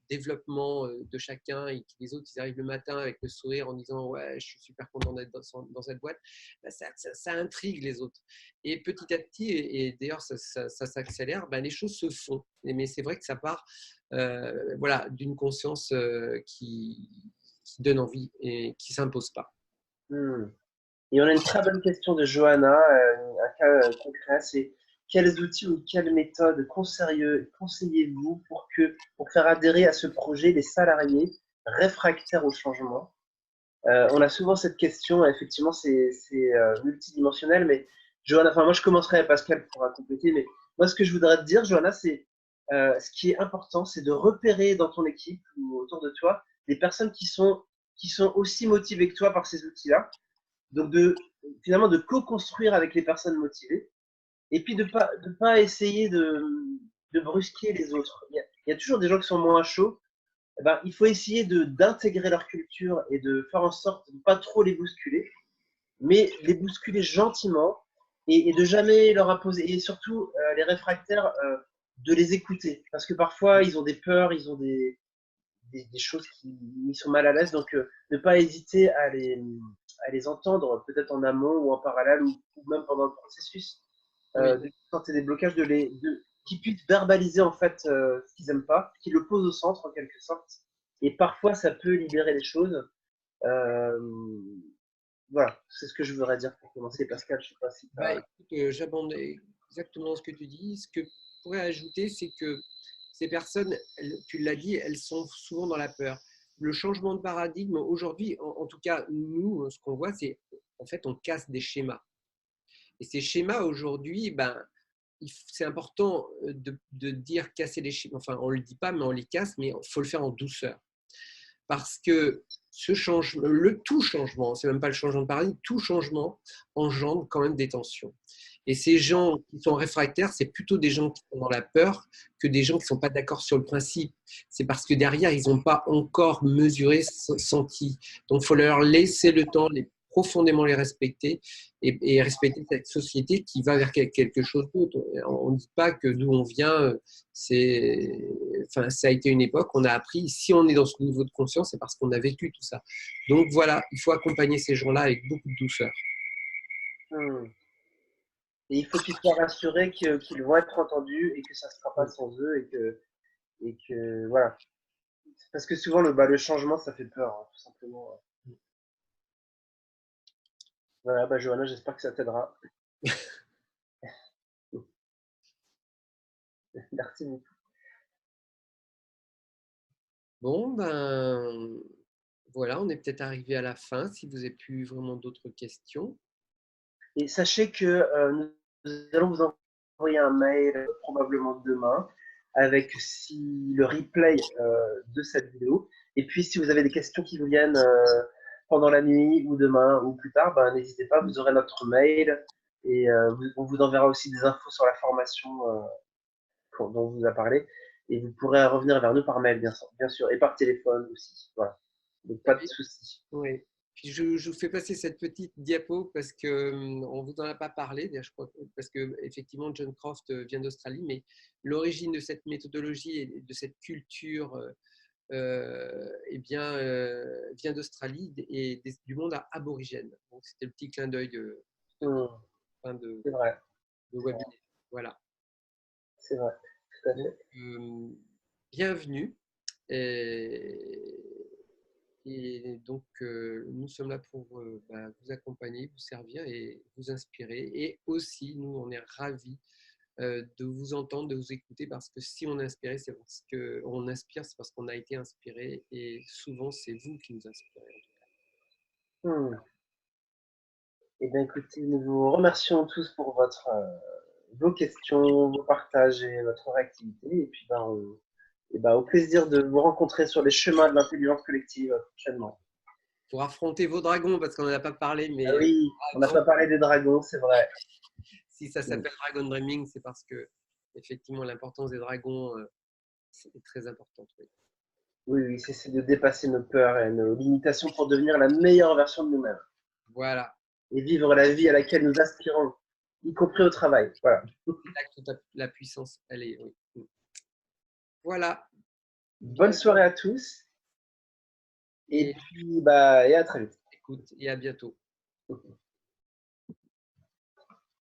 développement de chacun et que les autres, ils arrivent le matin avec le sourire en disant « Ouais, je suis super content d'être dans cette boîte », ça intrigue les autres. Et petit à petit, et d'ailleurs, ça s'accélère, les choses se font. Mais c'est vrai que ça part voilà, d'une conscience qui donne envie et qui ne s'impose pas. Et on a une très bonne question de Johanna, un cas concret, c'est quels outils ou quelles méthodes conseillez-vous pour faire adhérer à ce projet les salariés réfractaires au changement? On a souvent cette question, effectivement c'est multidimensionnel, mais Johanna, enfin moi je commencerai, Pascal pourra compléter, mais moi ce que je voudrais te dire, Johanna, c'est ce qui est important, c'est de repérer dans ton équipe ou autour de toi des personnes qui sont aussi motivées que toi par ces outils-là. Donc, finalement, de co-construire avec les personnes motivées et puis de pas essayer de brusquer les autres. Il y a toujours des gens qui sont moins chauds. Eh ben, il faut essayer d'intégrer leur culture et de faire en sorte de ne pas trop les bousculer, mais les bousculer gentiment et de jamais leur imposer. Et surtout, les réfractaires, de les écouter. Parce que parfois, ils ont des peurs, ils ont des choses qui ils sont mal à l'aise. Donc, ne pas hésiter à les entendre, peut-être en amont ou en parallèle ou même pendant le processus. Quand il y a des blocages, qu'ils puissent verbaliser en fait ce qu'ils n'aiment pas, qu'ils le posent au centre en quelque sorte. Et parfois, ça peut libérer les choses. Voilà, c'est ce que je voudrais dire pour commencer. Pascal, je ne sais pas si écoute, j'abonde exactement ce que tu dis. Ce que je pourrais ajouter, c'est que ces personnes, tu l'as dit, elles sont souvent dans la peur. Le changement de paradigme, aujourd'hui, en tout cas, nous, ce qu'on voit, c'est en fait, on casse des schémas. Et ces schémas, aujourd'hui, c'est important de dire casser les schémas. Enfin, on ne le dit pas, mais on les casse, mais il faut le faire en douceur. Parce que tout changement, c'est même pas le changement de paradigme, tout changement engendre quand même des tensions. Et ces gens qui sont réfractaires, c'est plutôt des gens qui sont dans la peur que des gens qui ne sont pas d'accord sur le principe. C'est parce que derrière, ils n'ont pas encore mesuré, senti. Donc, il faut leur laisser le temps, les profondément les respecter et respecter cette société qui va vers quelque chose d'autre. On ne dit pas que d'où on vient, enfin, ça a été une époque, on a appris. Si on est dans ce niveau de conscience, c'est parce qu'on a vécu tout ça. Donc voilà, il faut accompagner ces gens-là avec beaucoup de douceur. Et il faut qu'ils soient rassurés qu'ils vont être entendus et que ça ne se fera pas sans eux et que voilà. Parce que souvent le changement ça fait peur, hein, tout simplement. Voilà, Johanna, j'espère que ça t'aidera. Merci beaucoup. Bon, voilà, on est peut-être arrivé à la fin. Si vous n'avez plus vraiment d'autres questions. Et sachez que nous allons vous envoyer un mail probablement demain avec le replay de cette vidéo. Et puis, si vous avez des questions qui vous viennent pendant la nuit ou demain ou plus tard, n'hésitez pas, vous aurez notre mail et on vous enverra aussi des infos sur la formation dont on vous a parlé. Et vous pourrez revenir vers nous par mail, bien sûr, et par téléphone aussi. Voilà. Donc, pas de soucis. Oui. Puis je vous fais passer cette petite diapo parce qu'on ne vous en a pas parlé, je crois, parce que effectivement John Croft vient d'Australie, mais l'origine de cette méthodologie et de cette culture vient d'Australie et du monde aborigène. Donc c'était le petit clin d'œil de fin de webinaire. Voilà. C'est vrai, tout à fait. Donc, bienvenue. Et donc, nous sommes là pour vous accompagner, vous servir et vous inspirer. Et aussi, nous, on est ravis de vous entendre, de vous écouter, parce que si on inspire, c'est parce qu'on inspire, c'est parce qu'on a été inspiré. Et souvent, c'est vous qui nous inspirez. Eh bien, écoutez, nous vous remercions tous pour vos questions, vos partages et votre réactivité. Et puis, au plaisir de vous rencontrer sur les chemins de l'intelligence collective prochainement. Pour affronter vos dragons, parce qu'on n'en a pas parlé, mais Ah oui, on n'a pas parlé des dragons, c'est vrai. Si ça s'appelle Dragon Dreaming, c'est parce que effectivement l'importance des dragons c'est très importante. Oui, c'est de dépasser nos peurs et nos limitations pour devenir la meilleure version de nous-mêmes. Voilà. Et vivre la vie à laquelle nous aspirons, y compris au travail. Voilà. C'est là que la puissance, elle est. Oui. Voilà. Bonne soirée à tous. Et puis, et à très vite. Écoute, et à bientôt.